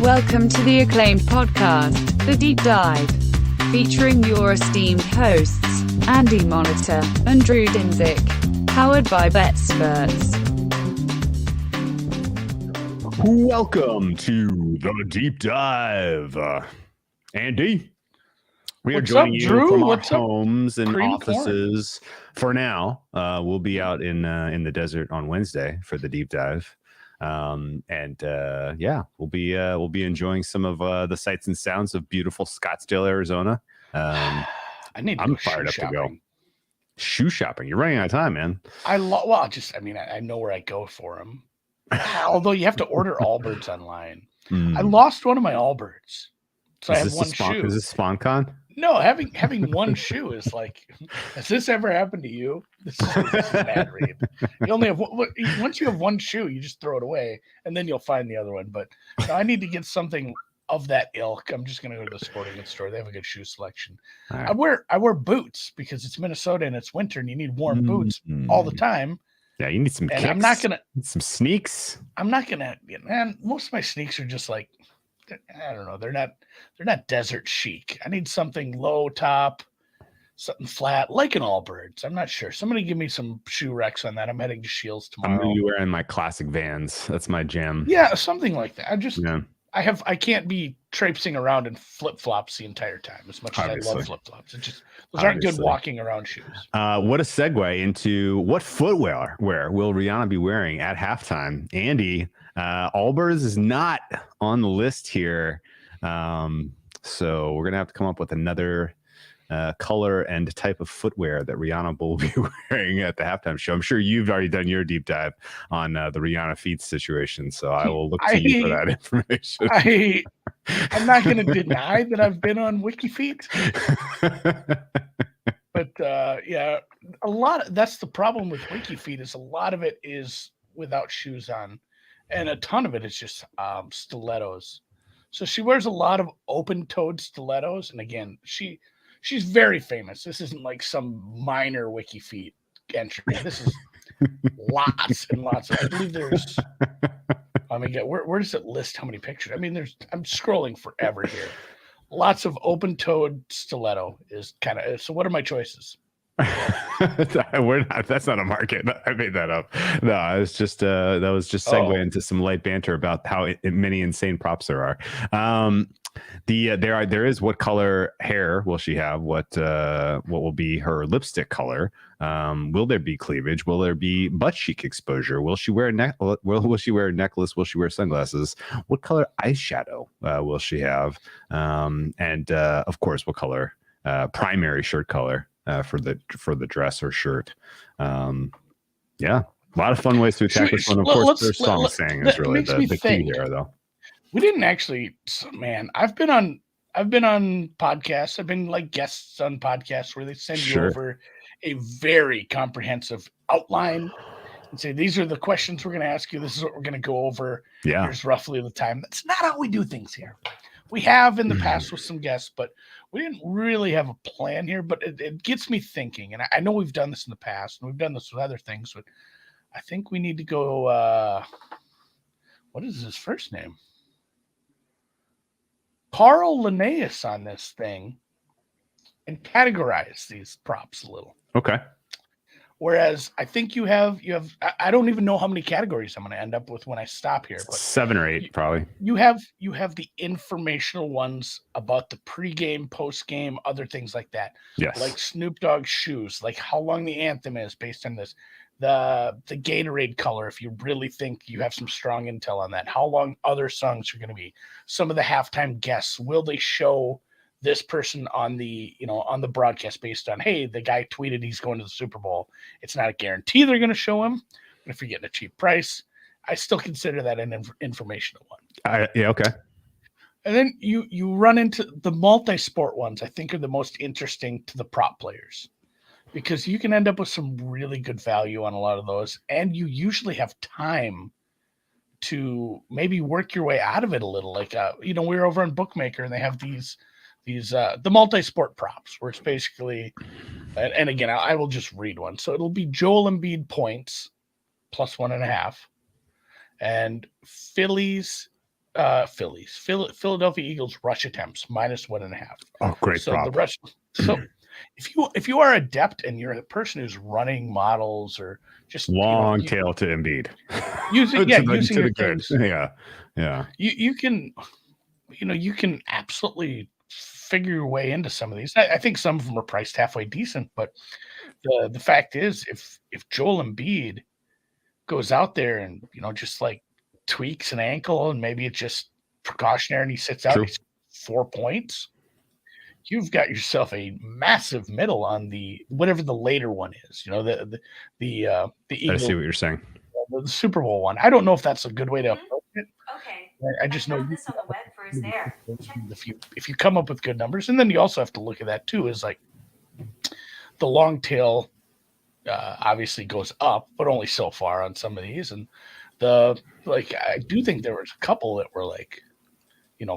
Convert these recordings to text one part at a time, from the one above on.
Welcome to the acclaimed podcast, The Deep Dive, featuring your esteemed hosts, Andy Monitor and Drew Dinzik, powered by BetSperts. Welcome to The Deep Dive. Andy, we are joining you from our homes and offices for now. We'll be out in the desert on Wednesday for the deep dive. We'll be enjoying some of the sights and sounds of beautiful Scottsdale, Arizona. I'm fired up to go. Shoe shopping. You're running out of time, man. I know where I go for them. Although you have to order Allbirds online. I lost one of my Allbirds. So I have one shoe. Is this SpawnCon? No, having one shoe is like, has this ever happened to you? This is a bad read. You only have once you have one shoe, you just throw it away, and then you'll find the other one. But no, I need to get something of that ilk. I'm just going to go to the sporting goods store. They have a good shoe selection. Right. I wear boots because it's Minnesota and it's winter, and you need warm boots all the time. Yeah, you need some kicks. I'm not gonna some sneaks. I'm not gonna. Man, most of my sneaks are just like, I don't know. They're not desert chic. I need something low top, something flat, like an Allbirds. I'm not sure. Somebody give me some shoe recs on that. I'm heading to Shields tomorrow. I'm gonna be wearing my classic Vans. That's my jam. Yeah, something like that. I can't be traipsing around in flip flops the entire time. As much as I love flip flops, those aren't good walking around shoes. What a segue into what footwear will Rihanna be wearing at halftime? Andy, Allbirds is not on the list here, so we're gonna have to come up with another color and type of footwear that Rihanna will be wearing at the halftime show. I'm sure you've already done your deep dive on the Rihanna feet situation, so I will look to you for that information. I'm not going to deny that I've been on WikiFeet, but that's the problem with WikiFeet is a lot of it is without shoes on, and a ton of it is just stilettos. So she wears a lot of open-toed stilettos, and again, She's very famous. This isn't like some minor WikiFeet entry. This is lots and lots. I believe there's. Where does it list how many pictures? I mean, I'm scrolling forever here. Lots of open-toed stiletto is kind of. So, what are my choices? That's not a market. I made that up. No, it's just that was just segue into some light banter about how many insane props there are. There is what color hair will she have? What will be her lipstick color? Will there be cleavage? Will there be butt cheek exposure? Will she wear a will she wear a necklace? Will she wear sunglasses? What color eyeshadow will she have? And of course, what color primary shirt color for the dress or shirt? A lot of fun ways to attack this one. Of course, their song saying is really the key here, though. We didn't actually, man. I've been on podcasts. I've been like guests on podcasts where they send you over a very comprehensive outline and say, these are the questions we're going to ask you. This is what we're going to go over. Yeah. Here's roughly the time. That's not how we do things here. We have in the past with some guests, but we didn't really have a plan here. But it gets me thinking, and I know we've done this in the past, and we've done this with other things, but I think we need to go. What is his first name? Carl Linnaeus on this thing and categorize these props a little. Okay. Whereas I think you have I don't even know how many categories I'm going to end up with when I stop here. But 7 or 8 probably. You have the informational ones about the pregame, postgame, other things like that. Yes. Like Snoop Dogg's shoes, like how long the anthem is based on this. The Gatorade color, if you really think you have some strong intel on that, how long other songs are going to be, some of the halftime guests, will they show this person on the broadcast based on, hey, the guy tweeted he's going to the Super Bowl. It's not a guarantee they're going to show him, but if you're getting a cheap price, I still consider that an informational one. Okay. And then you run into the multi-sport ones. I think are the most interesting to the prop players, because you can end up with some really good value on a lot of those. And you usually have time to maybe work your way out of it a little. Like, we're over on Bookmaker and they have these the multi-sport props where it's basically, and again, I will just read one. So it'll be Joel Embiid points plus 1.5 and Phillies Phillies. Philadelphia Eagles rush attempts -1.5. Oh, great So prop. the rush. So if you are adept and you're a person who's running models or just Long tail to Embiid. using to your the good. things, Yeah. you can you can absolutely figure your way into some of these. I think some of them are priced halfway decent, but the fact is, if Joel Embiid goes out there and just like tweaks an ankle and maybe it's just precautionary and he sits out, True. he's 4 points. You've got yourself a massive middle on the whatever the later one is. The I Eagles, see what you're saying. the Super Bowl one. I don't know if that's a good way to approach it. Okay. I just know This on the web first there. if you come up with good numbers, and then you also have to look at that too. Is like the long tail obviously goes up, but only so far on some of these, and I do think there was a couple that were like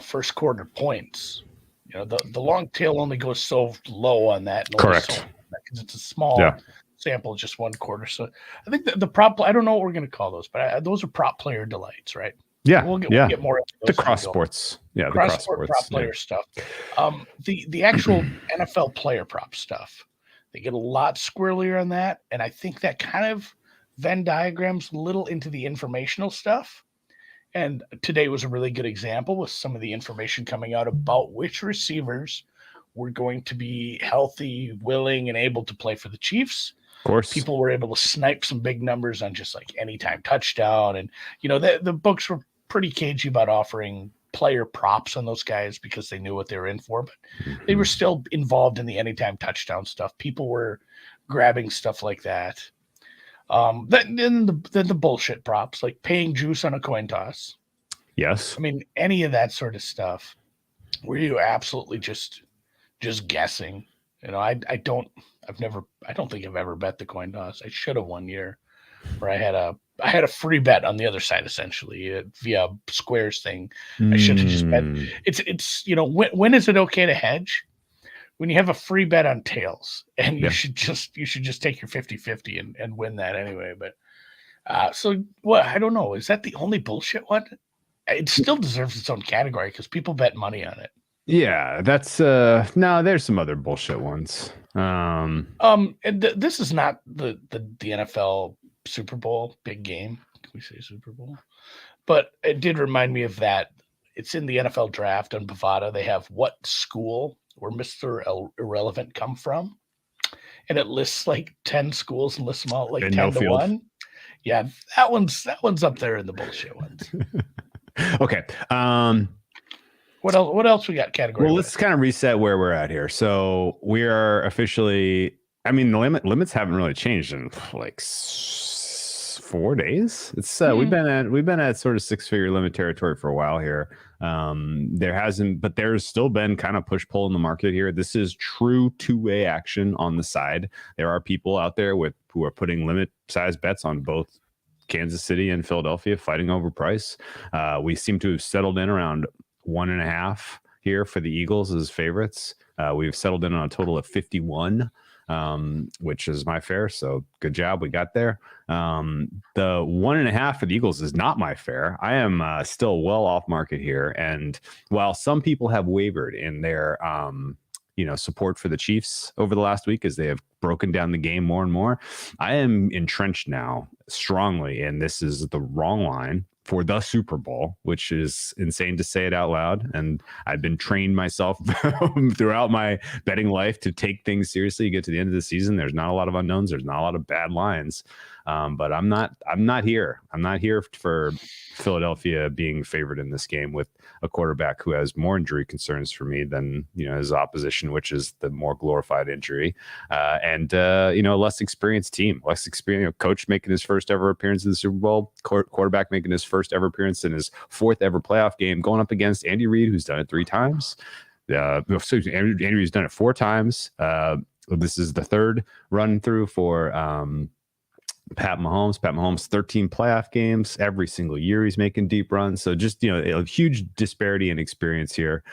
first quarter points. The long tail only goes so low on that. Correct. Because it's a small sample, just 1 quarter. So I think the prop. I don't know what we're going to call those, but those are prop player delights, right? Yeah. We'll get more into the those as we cross go. sports. Yeah. The Cross sport prop player stuff. The actual NFL player prop stuff. They get a lot squirrelier on that, and I think that kind of Venn diagrams a little into the informational stuff. And today was a really good example with some of the information coming out about which receivers were going to be healthy, willing, and able to play for the Chiefs. Of course. People were able to snipe some big numbers on just like anytime touchdown. And, the books were pretty cagey about offering player props on those guys because they knew what they were in for, but they were still involved in the anytime touchdown stuff. People were grabbing stuff like that. Then the bullshit props, like paying juice on a coin toss. Yes. I mean, any of that sort of stuff where you absolutely just guessing. I don't think I've ever bet the coin toss. I should have one year where I had a free bet on the other side, essentially via Squares thing. I should have just bet. It's when is it okay to hedge? When you have a free bet on tails, and you should just take your 50-50 and win that anyway. But so what? I don't know. Is that the only bullshit one? It still deserves its own category because people bet money on it. Yeah, that's no. There's some other bullshit ones. And this is not the NFL Super Bowl big game. Can we say Super Bowl? But it did remind me of that. It's in the NFL draft on Bovada. They have what school where Mr. Irrelevant come from, and it lists like 10 schools and lists them all like 10 to 1. Yeah, that one's up there in the bullshit ones. Okay. What else we got category? Well, let's kind of reset where we're at here. So we are officially, I mean, the limits haven't really changed in like 4 days. It's we've been at sort of 6-figure limit territory for a while here. There hasn't, but there's still been kind of push pull in the market here. This is true two-way action on the side. There are people out there who are putting limit size bets on both Kansas City and Philadelphia fighting over price. We seem to have settled in around 1.5 here for the Eagles as favorites. We've settled in on a total of 51, which is my fare. So good job. We got there. The 1.5 for the Eagles is not my fare. I am still well off market here. And while some people have wavered in their, support for the Chiefs over the last week as they have broken down the game more and more, I am entrenched now strongly. And this is the wrong line for the Super Bowl, which is insane to say it out loud. And I've been trained myself throughout my betting life to take things seriously. You get to the end of the season, there's not a lot of unknowns. There's not a lot of bad lines. But I'm not here. I'm not here for Philadelphia being favored in this game with a quarterback who has more injury concerns for me than, his opposition, which is the more glorified injury. And less experienced team, less experienced coach making his first ever appearance in the Super Bowl, quarterback making his first ever appearance in his 4th ever playoff game, going up against Andy Reid, who's done it 3 times. Andy Reid's done it 4 times. This is the 3rd run through for Pat Mahomes, 13 playoff games every single year. He's making deep runs. So just, a huge disparity in experience here.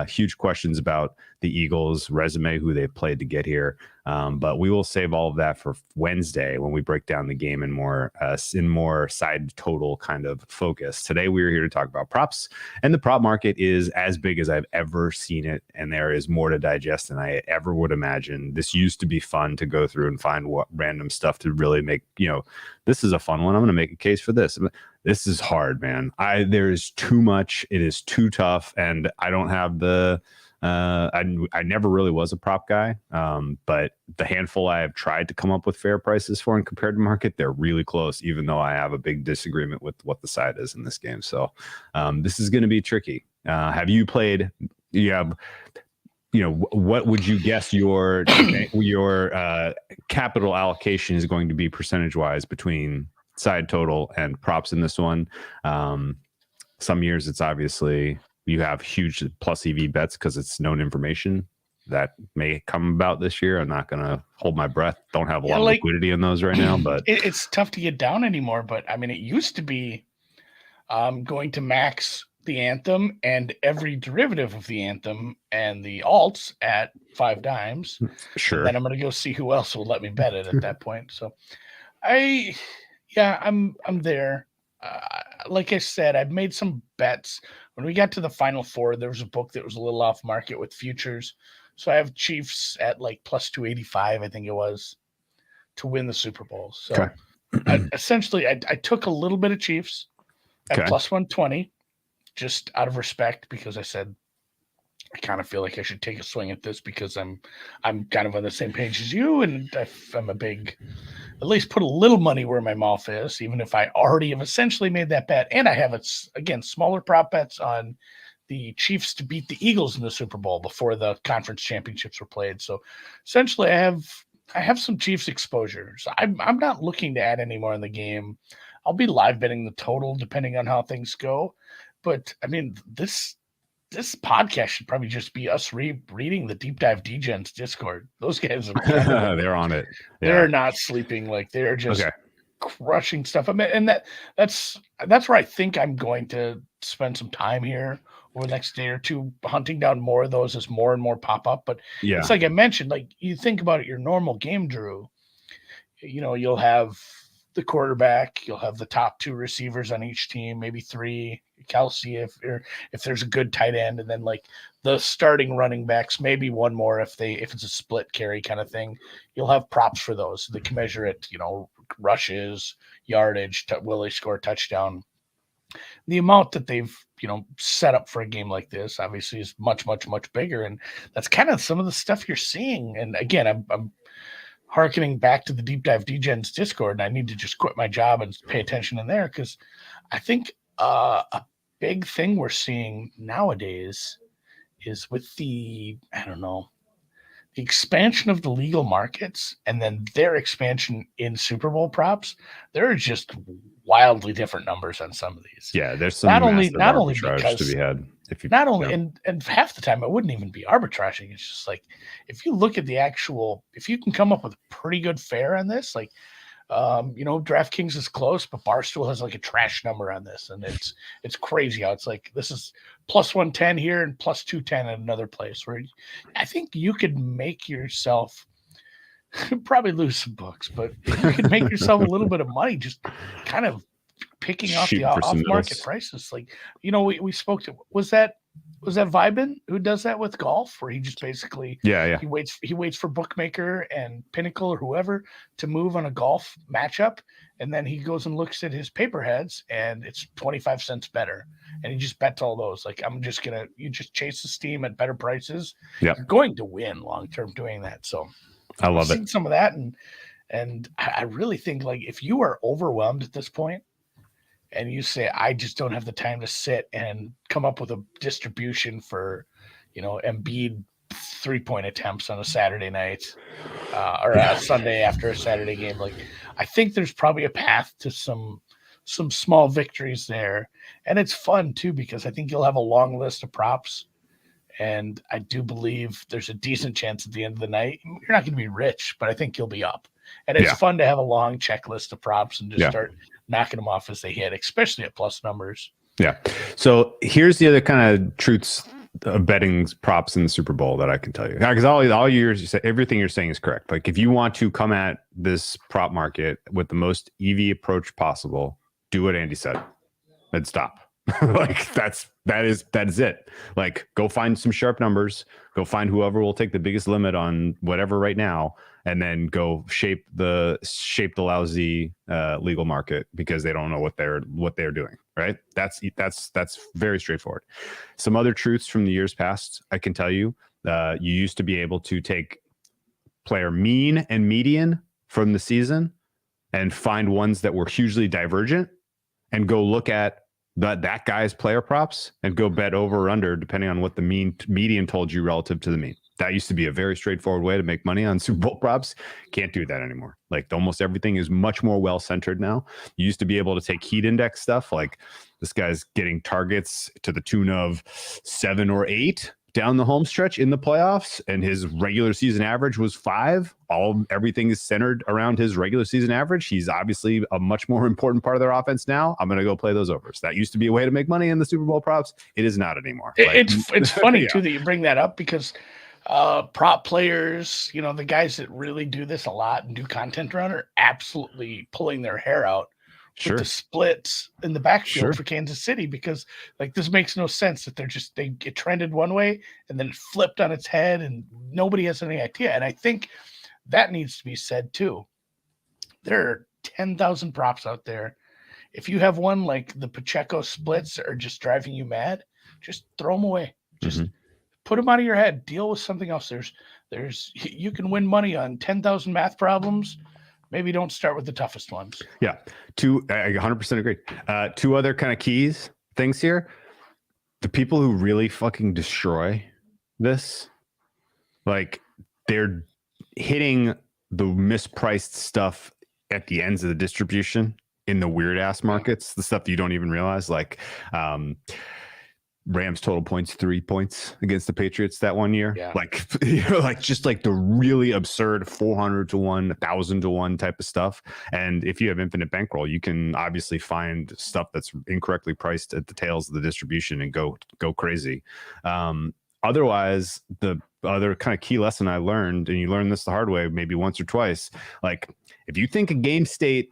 Huge questions about the Eagles' resume, who they've played to get here. But we will save all of that for Wednesday when we break down the game in more side total kind of focus. Today we are here to talk about props, and the prop market is as big as I've ever seen it, and there is more to digest than I ever would imagine. This used to be fun to go through and find what random stuff to really make, this is a fun one. I'm going to make a case for this. This is hard, man. There is too much. It is too tough, and I don't have the. I never really was a prop guy, but the handful I have tried to come up with fair prices for and compared to market, they're really close, even though I have a big disagreement with what the side is in this game. So this is going to be tricky. Have you played? What would you guess your capital allocation is going to be percentage wise between side total and props in this one? Some years it's obviously you have huge plus EV bets because it's known information that may come about this year. I'm not going to hold my breath. Don't have a lot of liquidity in those right now, but it's tough to get down anymore. But I mean, it used to be going to max the Anthem and every derivative of the Anthem and the alts at 5 dimes. Sure. Then I'm going to go see who else will let me bet it at that point. So I'm there. Like I said, I've made some bets. When we got to the Final Four, there was a book that was a little off market with futures. So I have Chiefs at like plus 285, I think it was, to win the Super Bowl. So okay. I took a little bit of Chiefs at plus 120, just out of respect, because I said, I kind of feel like I should take a swing at this because I'm kind of on the same page as you, and I'm a big, at least put a little money where my mouth is, even if I already have essentially made that bet. And I have smaller prop bets on the Chiefs to beat the Eagles in the Super Bowl before the conference championships were played. So essentially, I have some Chiefs exposure. So I'm not looking to add any more in the game. I'll be live betting the total depending on how things go. But I mean, this podcast should probably just be us reading the Deep Dive Degens Discord. Those guys are they're on it. Yeah. They're not sleeping. Like they're just crushing stuff. I mean, and that's where I think I'm going to spend some time here over the next day or two, hunting down more of those as more and more pop up. But it's like I mentioned, like you think about it, your normal game, Drew, you'll have the quarterback, you'll have the top 2 receivers on each team, maybe 3, Kelsey if there's a good tight end, and then like the starting running backs, maybe one more if it's a split carry kind of thing. You'll have props for those. They can measure it, rushes, yardage, will they score a touchdown? The amount that they've set up for a game like this obviously is much, much, much bigger, and that's kind of some of the stuff you're seeing. And again, I'm hearkening back to the Deep Dive Degens Discord, and I need to just quit my job and pay attention in there, because I think a big thing we're seeing nowadays is with the expansion of the legal markets and then their expansion in Super Bowl props. There are just wildly different numbers on some of these. Yeah, there's some not only arbitrage because to be had. And half the time it wouldn't even be arbitraging. It's just like if you look at if you can come up with a pretty good fare on this, like DraftKings is close, but Barstool has like a trash number on this, and it's crazy how it's like this is plus 110 here and plus 210 at another place, where I think you could make yourself probably lose some books, but you could make yourself a little bit of money just kind of picking off the off-market prices. Like, we spoke to, was that Vibin who does that with golf, where he just basically he waits for bookmaker and Pinnacle or whoever to move on a golf matchup, and then he goes and looks at his paper heads and it's 25 cents better, and he just bets all those. Like, you just chase the steam at better prices. You're going to win long term doing that. So I love it. Some of that, and I really think, like, if you are overwhelmed at this point and you say, I just don't have the time to sit and come up with a distribution for, Embiid 3-point attempts on a Saturday night or a Sunday after a Saturday game. Like, I think there's probably a path to some small victories there. And it's fun too, because I think you'll have a long list of props. And I do believe there's a decent chance at the end of the night, you're not going to be rich, but I think you'll be up. And it's fun to have a long checklist of props and just start knocking them off as they hit, especially at plus numbers. Yeah. So here's the other kind of truths betting props in the Super Bowl that I can tell you. Because all years, you say everything you're saying is correct. Like if you want to come at this prop market with the most EV approach possible, do what Andy said and stop. Like that is it. Like go find some sharp numbers, go find whoever will take the biggest limit on whatever right now, and then go shape the lousy legal market because they don't know what they're doing. Right. That's very straightforward. Some other truths from the years past, I can tell you. You used to be able to take player mean and median from the season and find ones that were hugely divergent and go look at that guy's player props and go bet over or under depending on what the median told you relative to the mean. That used to be a very straightforward way to make money on Super Bowl props. Can't do that anymore. Like almost everything is much more well-centered now. You used to be able to take heat index stuff, like this guy's getting targets to the tune of 7 or 8 down the home stretch in the playoffs, and his regular season average was 5. Everything is centered around his regular season average. He's obviously a much more important part of their offense now. I'm going to go play those overs. That used to be a way to make money in the Super Bowl props. It is not anymore. It's funny too that you bring that up because prop players, the guys that really do this a lot and do content around are absolutely pulling their hair out with the splits in the backfield for Kansas City, because like this makes no sense that they get trended one way and then it flipped on its head and nobody has any idea. And I think that needs to be said too. There are 10,000 props out there. If you have one like the Pacheco splits are just driving you mad, just throw them away. Just put them out of your head. Deal with something else. You can win money on 10,000 math problems. Maybe don't start with the toughest ones. Yeah. I 100% agree. Two other kind of things here. The people who really fucking destroy this, like they're hitting the mispriced stuff at the ends of the distribution in the weird ass markets, the stuff that you don't even realize, like Rams total points 3 points against the Patriots that one year. Yeah. Like, just like the really absurd 400 to 1, 1,000 to 1 type of stuff. And if you have infinite bankroll, you can obviously find stuff that's incorrectly priced at the tails of the distribution and go crazy. Otherwise, the other kind of key lesson I learned, and you learn this the hard way, maybe once or twice, like if you think a game state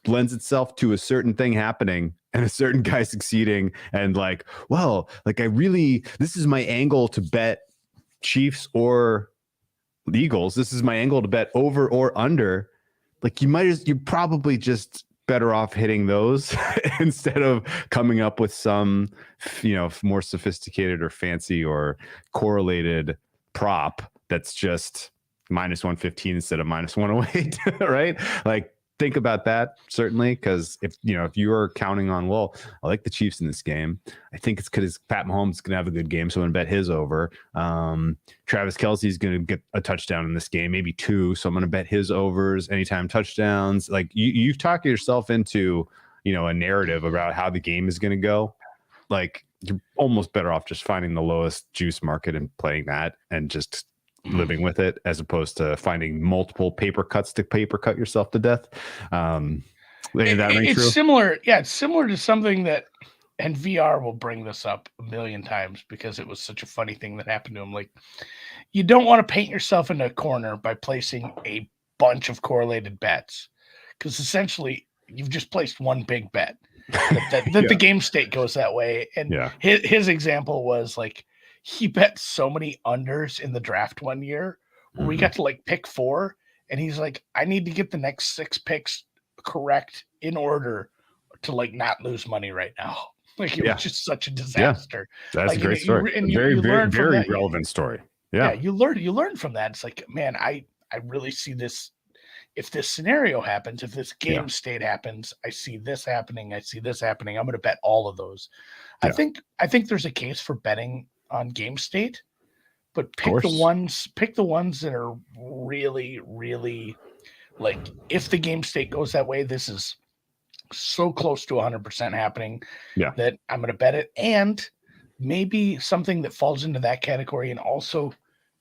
lends itself to a certain thing happening and a certain guy succeeding, and like, well, like this is my angle to bet Chiefs or the Eagles. This is my angle to bet over or under. Like you're probably just better off hitting those instead of coming up with some, more sophisticated or fancy or correlated prop that's just minus 115 instead of minus 108, right? Like, think about that, certainly, because if you are counting on, well, I like the Chiefs in this game. I think it's because Pat Mahomes is going to have a good game, so I'm going to bet his over. Travis Kelce is going to get a touchdown in this game, maybe 2, so I'm going to bet his overs, anytime touchdowns. Like you've talked yourself into, a narrative about how the game is going to go. Like you're almost better off just finding the lowest juice market and playing that and just living with it, as opposed to finding multiple paper cuts to paper cut yourself to death. It's similar. Yeah, it's similar to something that, and VR will bring this up a million times because it was such a funny thing that happened to him. Like, you don't want to paint yourself in a corner by placing a bunch of correlated bets, because essentially you've just placed one big bet that the game state goes that way. And his example was like, he bet so many unders in the draft one year where we got to like pick 4. And he's like, I need to get the next 6 picks correct in order to like not lose money right now. Like it was just such a disaster. Yeah. That's like, a great story. Very relevant story. Yeah. You learn from that. It's like, man, I really see this. If this scenario happens, if this game state happens, I see this happening. I'm going to bet all of those. Yeah. I think there's a case for betting on game state, but pick the ones that are really, really like, if the game state goes that way, this is so close to 100% happening that I'm going to bet it. And maybe something that falls into that category and also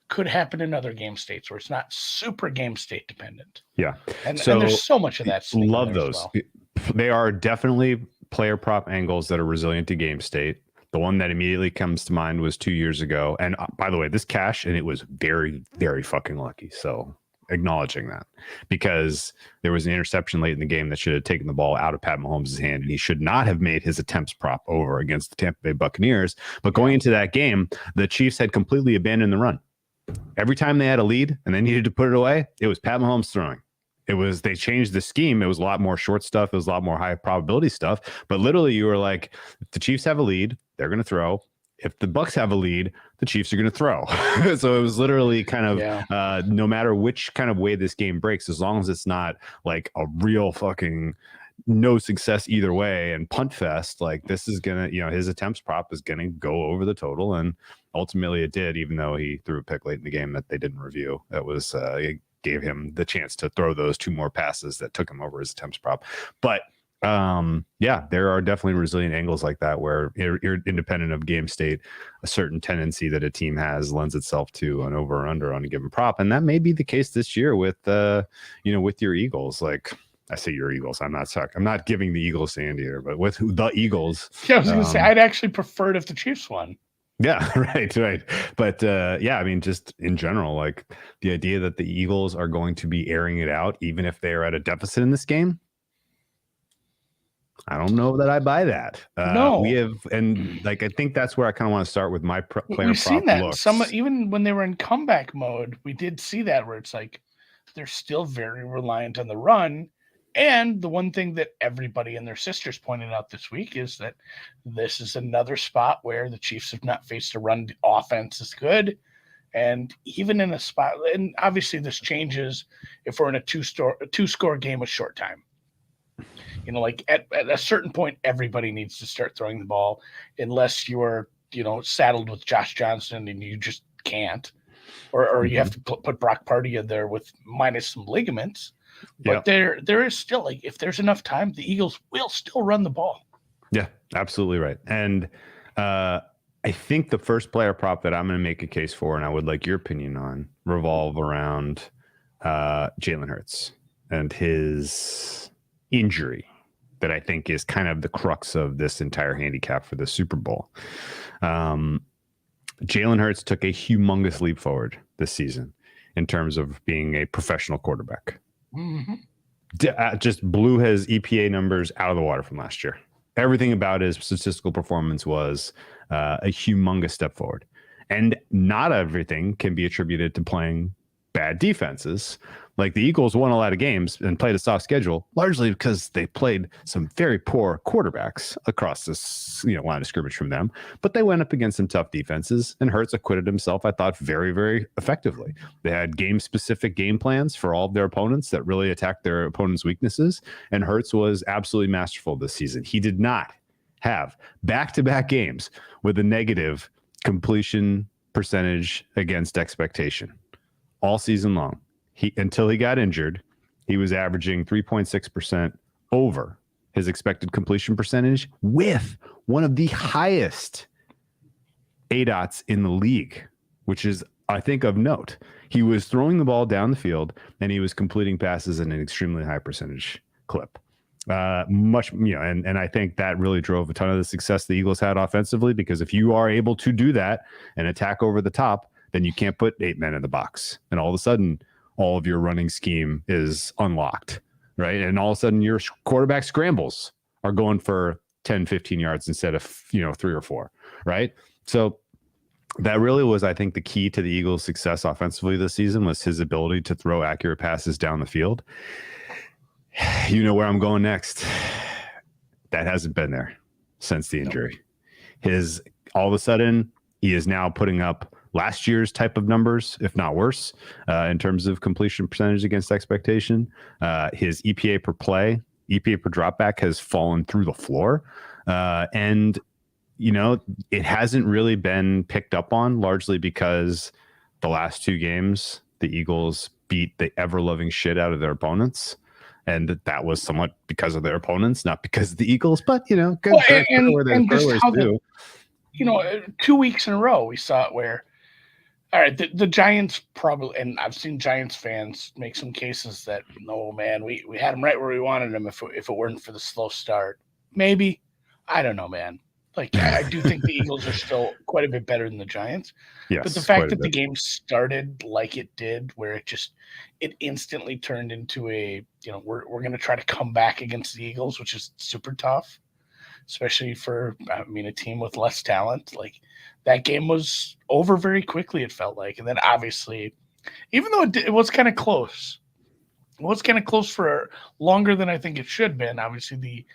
could happen in other game states where it's not super game state dependent. Yeah. And there's so much of that. Love those. Well. They are definitely player prop angles that are resilient to game state. The one that immediately comes to mind was 2 years ago. And by the way, this cash, and it was very, very fucking lucky. So acknowledging that, because there was an interception late in the game that should have taken the ball out of Pat Mahomes' hand, and he should not have made his attempts prop over against the Tampa Bay Buccaneers. But going into that game, the Chiefs had completely abandoned the run. Every time they had a lead and they needed to put it away, it was Pat Mahomes throwing. They changed the scheme. It was a lot more short stuff. It was a lot more high probability stuff. But literally, you were like, if the Chiefs have a lead, they're going to throw. If the Bucs have a lead, the Chiefs are going to throw. So it was literally kind of no matter which kind of way this game breaks, as long as it's not like a real fucking no success either way and punt fest, like this is going to, his attempts prop is going to go over the total. And ultimately it did, even though he threw a pick late in the game that they didn't review. That was, it gave him the chance to throw those 2 more passes that took him over his attempts prop. But there are definitely resilient angles like that where you're independent of game state, a certain tendency that a team has lends itself to an over or under on a given prop. And that may be the case this year with, with your Eagles. Like I say your Eagles, I'm not giving the Eagles to Andy here, but with the Eagles. Yeah, I was going to say, I'd actually prefer it if the Chiefs won. Yeah, right. But I mean, just in general, like the idea that the Eagles are going to be airing it out, even if they are at a deficit in this game, I don't know that I buy that. No, we have, and like I think that's where I kind of want to start with my player. We've seen that even when they were in comeback mode, we did see that where it's like they're still very reliant on the run. And the one thing that everybody and their sisters pointed out this week is that this is another spot where the Chiefs have not faced a run offense as good. And even in a spot, and obviously this changes if we're in a two-score game with short time. Like at a certain point, everybody needs to start throwing the ball unless you're, saddled with Josh Johnson and you just can't. Or you have to put Brock Purdy in there with minus some ligaments. But there is still, like, if there's enough time, the Eagles will still run the ball. Yeah, absolutely right. And I think the first player prop that I'm going to make a case for, and I would like your opinion on, revolve around Jalen Hurts and his injury that I think is kind of the crux of this entire handicap for the Super Bowl. Jalen Hurts took a humongous leap forward this season in terms of being a professional quarterback. Mm-hmm. Just blew his EPA numbers out of the water from last year. Everything about his statistical performance was a humongous step forward. And not everything can be attributed to playing bad defenses. Like the Eagles won a lot of games and played a soft schedule, largely because they played some very poor quarterbacks across this line of scrimmage from them. But they went up against some tough defenses, and Hurts acquitted himself, I thought, very, very effectively. They had game-specific game plans for all of their opponents that really attacked their opponents' weaknesses, and Hurts was absolutely masterful this season. He did not have back-to-back games with a negative completion percentage against expectation all season long. Until he got injured, he was averaging 3.6% over his expected completion percentage with one of the highest ADOTs in the league, which is, I think, of note. He was throwing the ball down the field and he was completing passes at an extremely high percentage clip. And I think that really drove a ton of the success the Eagles had offensively, because if you are able to do that and attack over the top, then you can't put 8 men in the box. And all of a sudden, all of your running scheme is unlocked, right? And all of a sudden your quarterback scrambles are going for 10, 15 yards instead of, 3 or 4, right? So that really was, I think, the key to the Eagles' success offensively this season, was his ability to throw accurate passes down the field. You know where I'm going next. That hasn't been there since the injury. All of a sudden, he is now putting up last year's type of numbers, if not worse, in terms of completion percentage against expectation. His EPA per play, EPA per dropback has fallen through the floor. And it hasn't really been picked up on, largely because the last 2 games, the Eagles beat the ever-loving shit out of their opponents. And that was somewhat because of their opponents, not because of the Eagles, but, good where their throwers do. 2 weeks in a row, we saw it where, all right, the Giants probably, and I've seen Giants fans make some cases that, no, man, we had them right where we wanted them if it weren't for the slow start. Maybe. I don't know, man. Like, I do think the Eagles are still quite a bit better than the Giants. Yes, But the fact that the game started like it did, where it instantly turned into we're going to try to come back against the Eagles, which is super tough, especially for, a team with less talent. Like, that game was over very quickly, it felt like. And then obviously, even though it was kind of close, for longer than I think it should have been. Obviously, the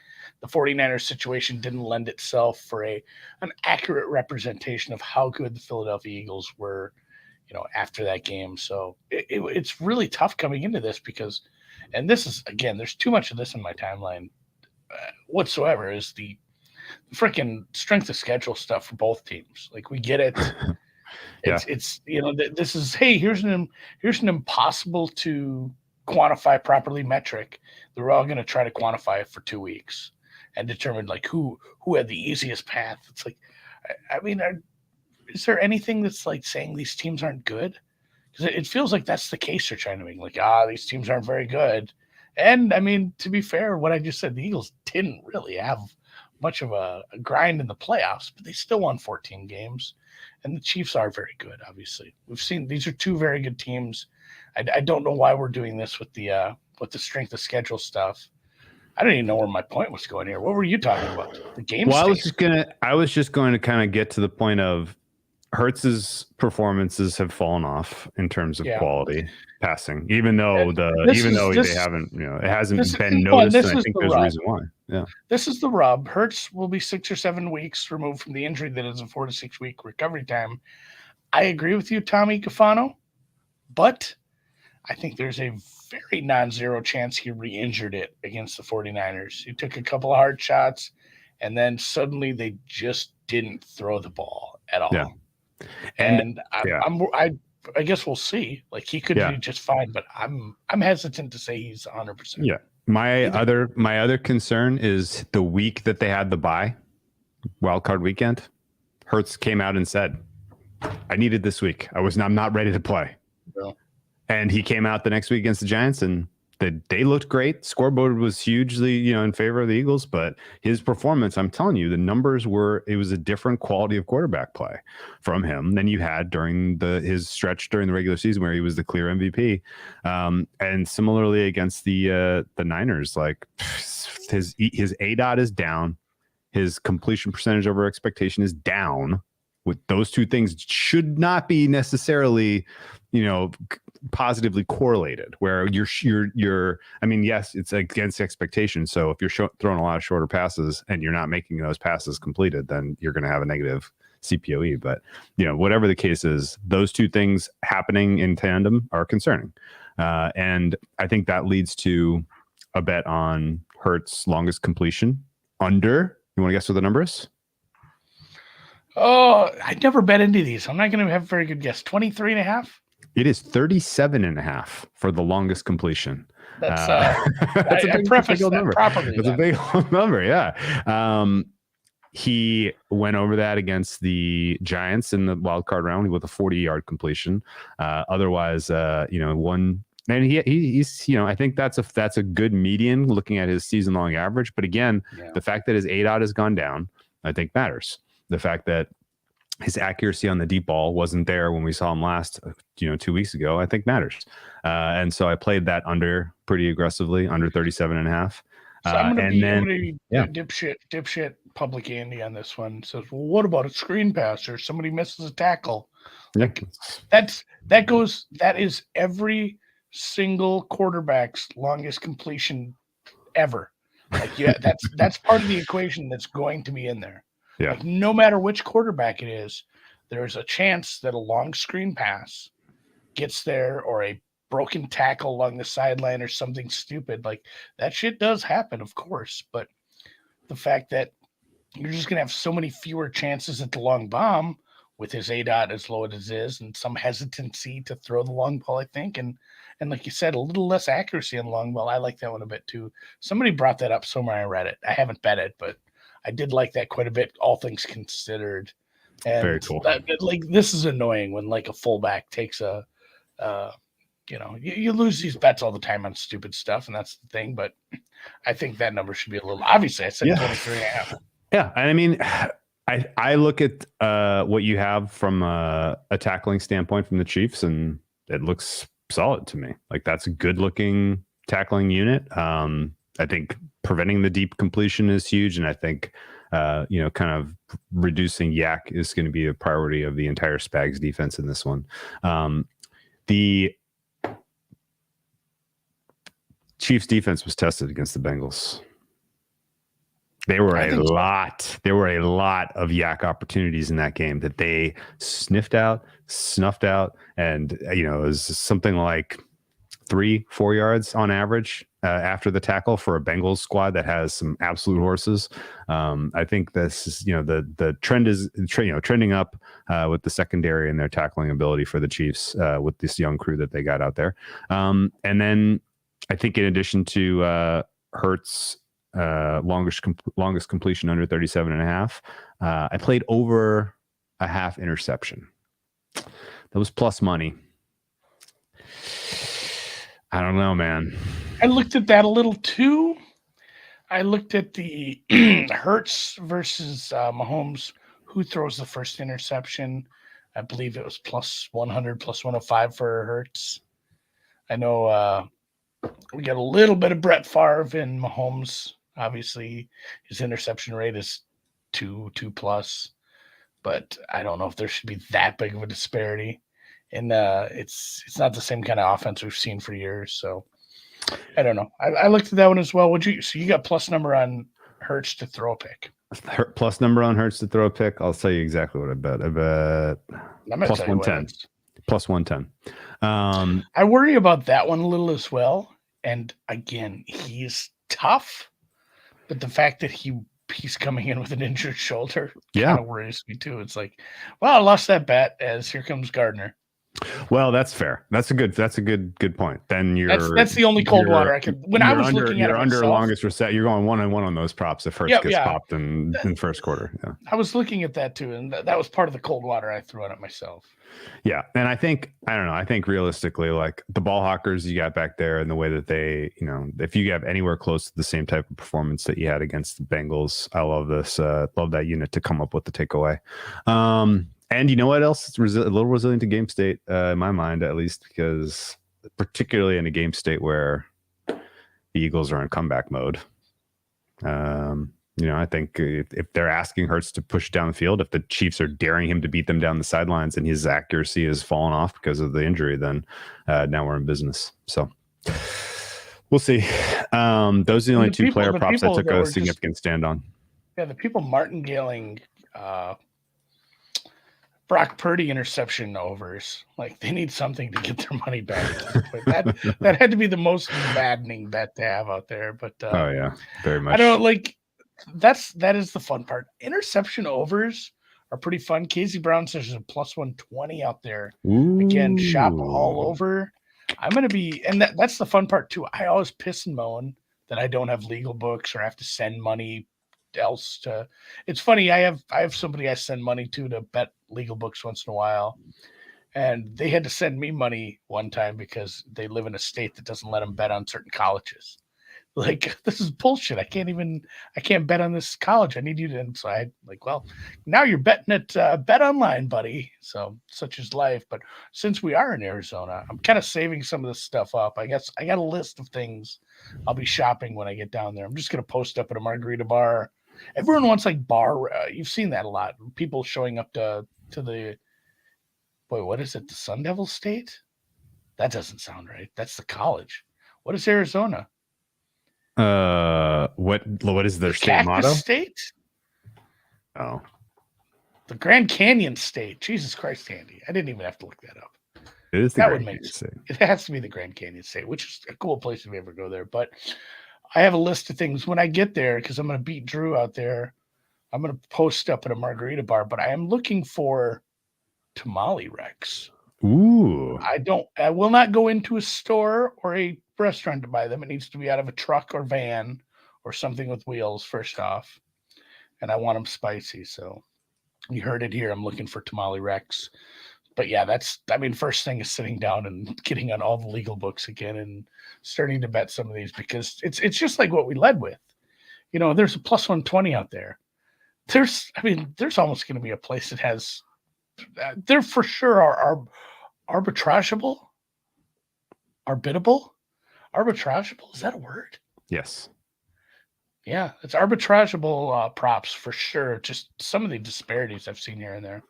49ers situation didn't lend itself for an accurate representation of how good the Philadelphia Eagles were, after that game. So it's really tough coming into this because, and this is, again, there's too much of this in my timeline whatsoever, is the freaking strength of schedule stuff for both teams. Like, we get it. It's this is, hey, here's an impossible to quantify properly metric that we're all going to try to quantify it for 2 weeks and determine like who had the easiest path. It's like, is there anything that's like saying these teams aren't good? Because it feels like that's the case they're trying to make. Like, these teams aren't very good. And to be fair, what I just said, the Eagles didn't really have much of a grind in the playoffs, but they still won 14 games. And the Chiefs are very good, obviously. We've seen these are two very good teams. I don't know why we're doing this with the strength of schedule stuff. I don't even know where my point was going here. What were you talking about? The game. Well, I was just going to kind of get to the point of Hurts's performances have fallen off in terms of quality passing, even though they haven't, it hasn't been noticed. And I think there's a reason why. Yeah. This is the rub. Hurts will be 6 or 7 weeks removed from the injury that is a 4 to 6 week recovery time. I agree with you, Tommy Cafano, but I think there's a very non-zero chance he re-injured it against the 49ers. He took a couple of hard shots, and then suddenly they just didn't throw the ball at all. Yeah. And I guess we'll see. Like, he could be just fine, but I'm hesitant to say he's 100%. Yeah. My other concern is the week that they had the bye, wild card weekend. Hurts came out and said, "I needed this week. I'm not ready to play." No. And he came out the next week against the Giants, and they looked great. Scoreboard was hugely, in favor of the Eagles, but his performance, I'm telling you, the numbers it was a different quality of quarterback play from him than you had during his stretch during the regular season where he was the clear MVP. And similarly against the Niners, like his ADOT is down, his completion percentage over expectation is down. With those two things should not be necessarily, positively correlated, where you're yes, it's against expectation. So if you're throwing a lot of shorter passes and you're not making those passes completed, then you're going to have a negative CPOE. But whatever the case is, those two things happening in tandem are concerning. And I think that leads to a bet on Hurts' longest completion under. You want to guess what the number is? Oh, I never bet into these. I'm not going to have a very good guess. 23.5? It is 37.5 for the longest completion. That's a big number. Properly. That's a big number, yeah. He went over that against the Giants in the wild card round with a 40-yard completion. Otherwise, one. And he's I think that's a good median looking at his season-long average. But again, the fact that his ADOT has gone down, I think matters. The fact that his accuracy on the deep ball wasn't there when we saw him last, 2 weeks ago, I think matters. And so I played that under pretty aggressively, under 37.5. So I'm going to be dipshit public Andy on this one. Says, well, what about a screen pass or somebody misses a tackle? Like, that is every single quarterback's longest completion ever. Like, that's part of the equation that's going to be in there. Yeah. Like, no matter which quarterback it is, there's a chance that a long screen pass gets there, or a broken tackle along the sideline, or something stupid. Like, that shit does happen, of course. But the fact that you're just going to have so many fewer chances at the long bomb with his ADOT as low as it is, and some hesitancy to throw the long ball, I think. And like you said, a little less accuracy on the long ball. I like that one a bit too. Somebody brought that up somewhere. I read it. I haven't bet it, but I did like that quite a bit, all things considered. And very cool. This is annoying when like a fullback takes you lose these bets all the time on stupid stuff, and that's the thing. But I think that number should be a little. Obviously, I said 23.5. Yeah, and I mean, I look at what you have from a tackling standpoint from the Chiefs, and it looks solid to me. Like that's a good looking tackling unit. I think preventing the deep completion is huge, and I think kind of reducing yak is going to be a priority of the entire Spags defense in this one. The Chiefs defense was tested against the Bengals. There were a lot of yak opportunities in that game that they snuffed out, and it was something like 3-4 yards on average after the tackle for a Bengals squad that has some absolute horses. I think this is the trend is trending up with the secondary and their tackling ability for the Chiefs with this young crew that they got out there. And then I think in addition to Hurts. Longest completion under 37.5. I played over a half interception. That was plus money. I don't know, man. I looked at that a little too. I looked at the Hurts versus Mahomes, who throws the first interception. I believe it was plus 100, plus 105 for Hurts. I know we got a little bit of Brett Favre and Mahomes. Obviously, his interception rate is 2 plus, but I don't know if there should be that big of a disparity. And it's not the same kind of offense we've seen for years. So I don't know. I looked at that one as well. So you got plus number on Hurts to throw a pick. Plus number on Hurts to throw a pick. I'll tell you exactly what I bet. I bet plus 110. Plus 110. I worry about that one a little as well. And again, he's tough. But the fact that he's coming in with an injured shoulder kind of worries me too. It's like, well, I lost that bet as here comes Gardner. Well, that's fair. That's a good point. Then that's the only cold water I can. When I was looking at it under myself, longest reset, you're going 1-1 on those props if Hurts gets popped in first quarter. Yeah, I was looking at that too, and that was part of the cold water I threw on it myself. Yeah, and I think realistically, like the ball hawkers you got back there, and the way that they, if you have anywhere close to the same type of performance that you had against the Bengals, I love this. Love that unit to come up with the takeaway. And you know what else? It's a little resilient to game state, in my mind, at least, because particularly in a game state where the Eagles are in comeback mode. I think if they're asking Hurts to push down the field, if the Chiefs are daring him to beat them down the sidelines and his accuracy has fallen off because of the injury, then now we're in business. So we'll see. Those are the only two player props I took a significant stand on. Yeah, the people martingaling Brock Purdy interception overs. Like they need something to get their money back. that had to be the most maddening bet to have out there. But oh yeah, very much. I don't like that is the fun part. Interception overs are pretty fun. Casey Brown says there's a plus 120 out there. Ooh. Again, shop all over. I'm gonna be, and that's the fun part too. I always piss and moan that I don't have legal books or have to send money else to. It's funny. I have somebody I send money to bet legal books once in a while, and they had to send me money one time because they live in a state that doesn't let them bet on certain colleges. Like, this is bullshit. I can't bet on this college. I need you to. And so I like, well, now you're betting at Bet Online, buddy. So such is life. But since we are in Arizona, I'm kind of saving some of this stuff up. I guess I got a list of things I'll be shopping when I get down there. I'm just going to post up at a margarita bar. Everyone wants like bar. You've seen that a lot. People showing up to the, boy, what is it? The Sun Devil State? That doesn't sound right. That's the college. What is Arizona? What is their state motto? State? Oh, the Grand Canyon State. Jesus Christ, Andy! I didn't even have to look that up. It is the Grand Canyon State. It has to be the Grand Canyon State, which is a cool place if you ever go there. But I have a list of things when I get there because I'm going to beat Drew out there. I'm going to post up at a margarita bar, but I am looking for tamale wrecks. Ooh! I will not go into a store or a restaurant to buy them. It needs to be out of a truck or van or something with wheels first off, and I want them spicy. So you heard it here. I'm looking for tamale wrecks. But yeah, first thing is sitting down and getting on all the legal books again and starting to bet some of these because it's just like what we led with. There's a plus 120 out there. there's almost going to be a place that has, there for sure are arbitrageable, arbitrageable. Is that a word? Yes. Yeah, it's arbitrageable props for sure. Just some of the disparities I've seen here and there.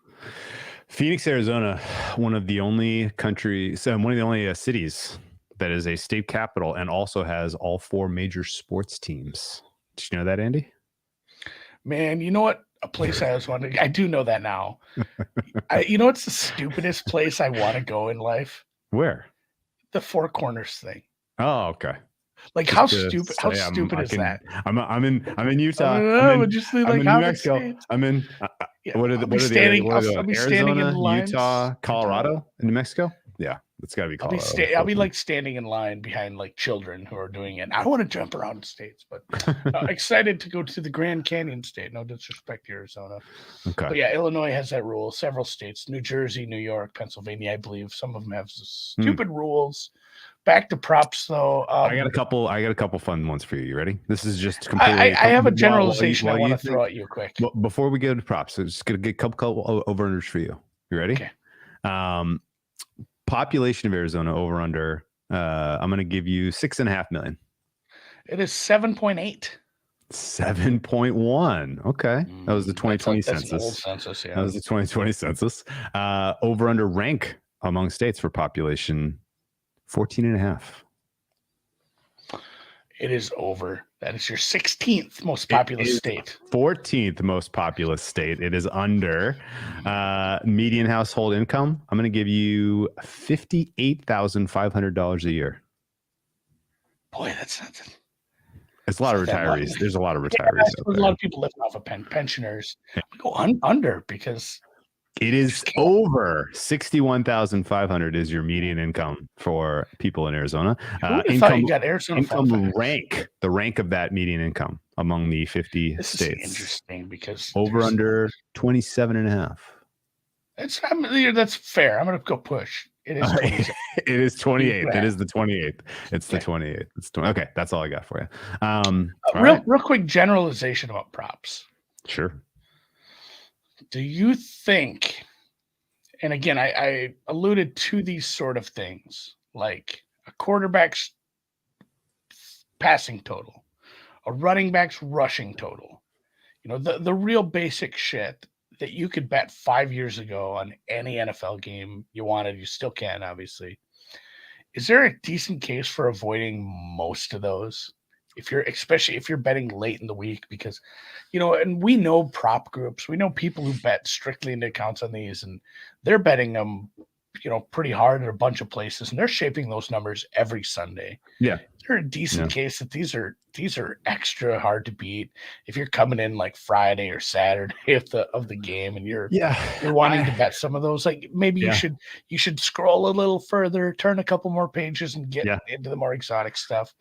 Phoenix, Arizona, one of the only cities that is a state capital and also has all 4 major sports teams. Did you know that, Andy? Man, you know what? A place I was wondering. I do know that now. You know what's the stupidest place I want to go in life? Where? The Four Corners thing. Oh, okay. Like Just how to stupid? say How stupid is that? I'm in Utah. I'm in New Mexico. States. I'm in. Yeah, What are I'll the be what are standing. the other? I'll be standing in Arizona, lines. Utah, Colorado, and New Mexico. Yeah, it's got to be Colorado. I'll be like standing in line behind like children who are doing it. I don't want to jump around states, but excited to go to the Grand Canyon state. No disrespect to Arizona. Okay. But yeah, Illinois has that rule. Several states, New Jersey, New York, Pennsylvania, I believe. Some of them have stupid rules. Back to props though. I got a couple fun ones for you. You ready? This is just completely. I have a generalization I want to throw at you quick. Well, before we go to props, so just gonna get a couple over-unders for you. You ready? Okay. Population of Arizona over under. I'm gonna give you 6.5 million. It is 7.8. 7.1. Okay, that was the 2020 census. That's an old census. Yeah, that was the 2020 census. Over under rank among states for population. 14.5. It is over. That is your 16th most populous state. 14th most populous state. It is under median household income. I'm going to give you $58,500 a year. Boy, that's not. It's a lot of retirees. There's a lot of retirees. Yeah, there's a lot of people living off of pensioners. We go under because it is over 61,500 is your median income for people in Arizona. You got Arizona income rank, the rank of that median income among the 50 this states. Is interesting because over under 27.5. That's fair. I'm going to go push. It is 27. It is 28th. It is the 28th. It's the 28th. It's okay. That's all I got for you. Real quick generalization about props. Sure. Do you think, and again, I alluded to these sort of things, like a quarterback's passing total, a running back's rushing total, the real basic shit that you could bet 5 years ago on any NFL game you wanted, you still can, obviously. Is there a decent case for avoiding most of those? Especially if you're betting late in the week, because, and we know prop groups, we know people who bet strictly into accounts on these, and they're betting them, pretty hard at a bunch of places, and they're shaping those numbers every Sunday. Yeah. They're a decent case that these are extra hard to beat if you're coming in like Friday or Saturday of the game, and you're wanting to bet some of those. Like maybe you should scroll a little further, turn a couple more pages, and get into the more exotic stuff.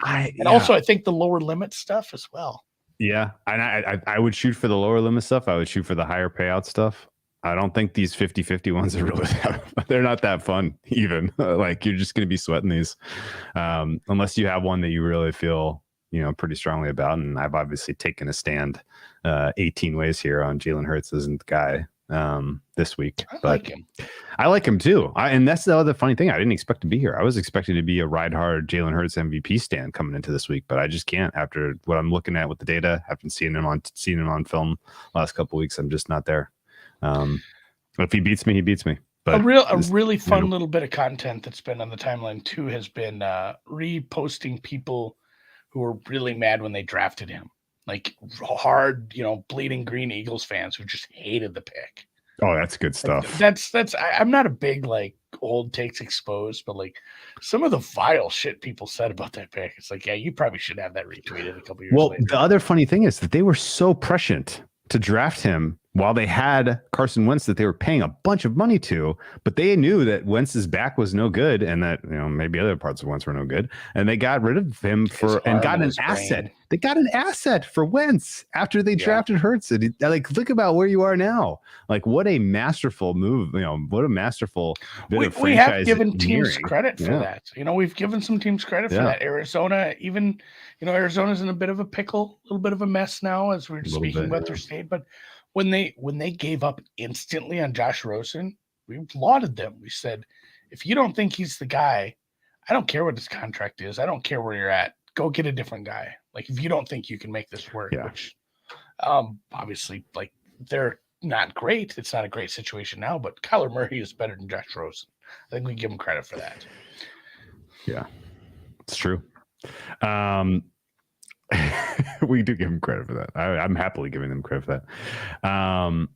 Also, I think the lower limit stuff as well. Yeah, and I would shoot for the lower limit stuff. I would shoot for the higher payout stuff. I don't think these 50-50 ones are really they're not that fun even. Like you're just going to be sweating these unless you have one that you really feel, pretty strongly about. And I've obviously taken a stand 18 ways here on Jalen Hurts isn't the guy this week. I like him too. And that's the other funny thing. I didn't expect to be here. I was expecting to be a ride hard Jalen Hurts MVP stand coming into this week, but I just can't after what I'm looking at with the data. After seeing him on film last couple of weeks, I'm just not there. If he beats me, he beats me. But a really fun little bit of content that's been on the timeline too has been reposting people who were really mad when they drafted him, like hard, bleeding green Eagles fans who just hated the pick. Oh, that's good stuff. I'm not a big like old takes exposed, but like some of the vile shit people said about that pick, it's like, yeah, you probably should have that retweeted a couple years later. The other funny thing is that they were so prescient to draft him while they had Carson Wentz that they were paying a bunch of money to, but they knew that Wentz's back was no good and that, maybe other parts of Wentz were no good. And they got rid of him and got an asset. They got an asset for Wentz after they drafted Hurts. And think about where you are now. Like what a masterful move, what a masterful bit of franchise. We have given teams credit for that. We've given some teams credit for that. Arizona, Arizona's in a bit of a pickle, a little bit of a mess now as we're speaking about their state, but when they gave up instantly on Josh Rosen, we lauded them. We said, if you don't think he's the guy, I don't care what his contract is. I don't care where you're at. Go get a different guy. Like, if you don't think you can make this work, which obviously, like, they're not great. It's not a great situation now, but Kyler Murray is better than Josh Rosen. I think we give him credit for that. Yeah, it's true. We do give him credit for that. I'm happily giving them credit for that.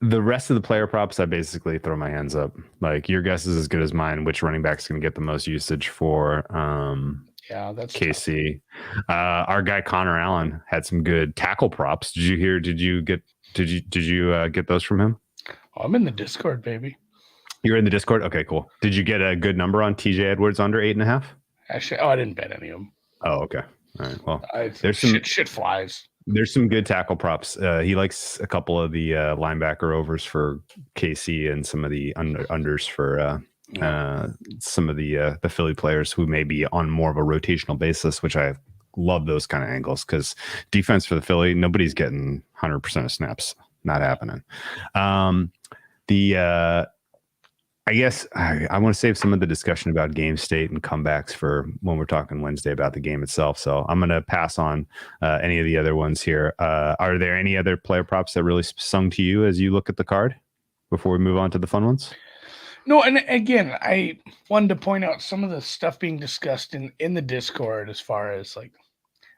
The rest of the player props, I basically throw my hands up. Like, your guess is as good as mine. Which running back's going to get the most usage for that's KC? Our guy Connor Allen had some good tackle props. Did you hear? Did you get those from him? Oh, I'm in the Discord, baby. You're in the Discord? Okay, cool. Did you get a good number on TJ Edwards under 8.5? Actually, I didn't bet any of them. Oh, okay. All right. Well, there's some shit flies. There's some good tackle props. He likes a couple of the linebacker overs for KC and some of the unders for some of the Philly players who may be on more of a rotational basis, which I love those kind of angles, because defense for the Philly, nobody's getting 100% of snaps. Not happening. I guess I want to save some of the discussion about game state and comebacks for when we're talking Wednesday about the game itself. So I'm going to pass on any of the other ones here. Are there any other player props that really sung to you as you look at the card before we move on to the fun ones? No, and again, I wanted to point out some of the stuff being discussed in the Discord as far as like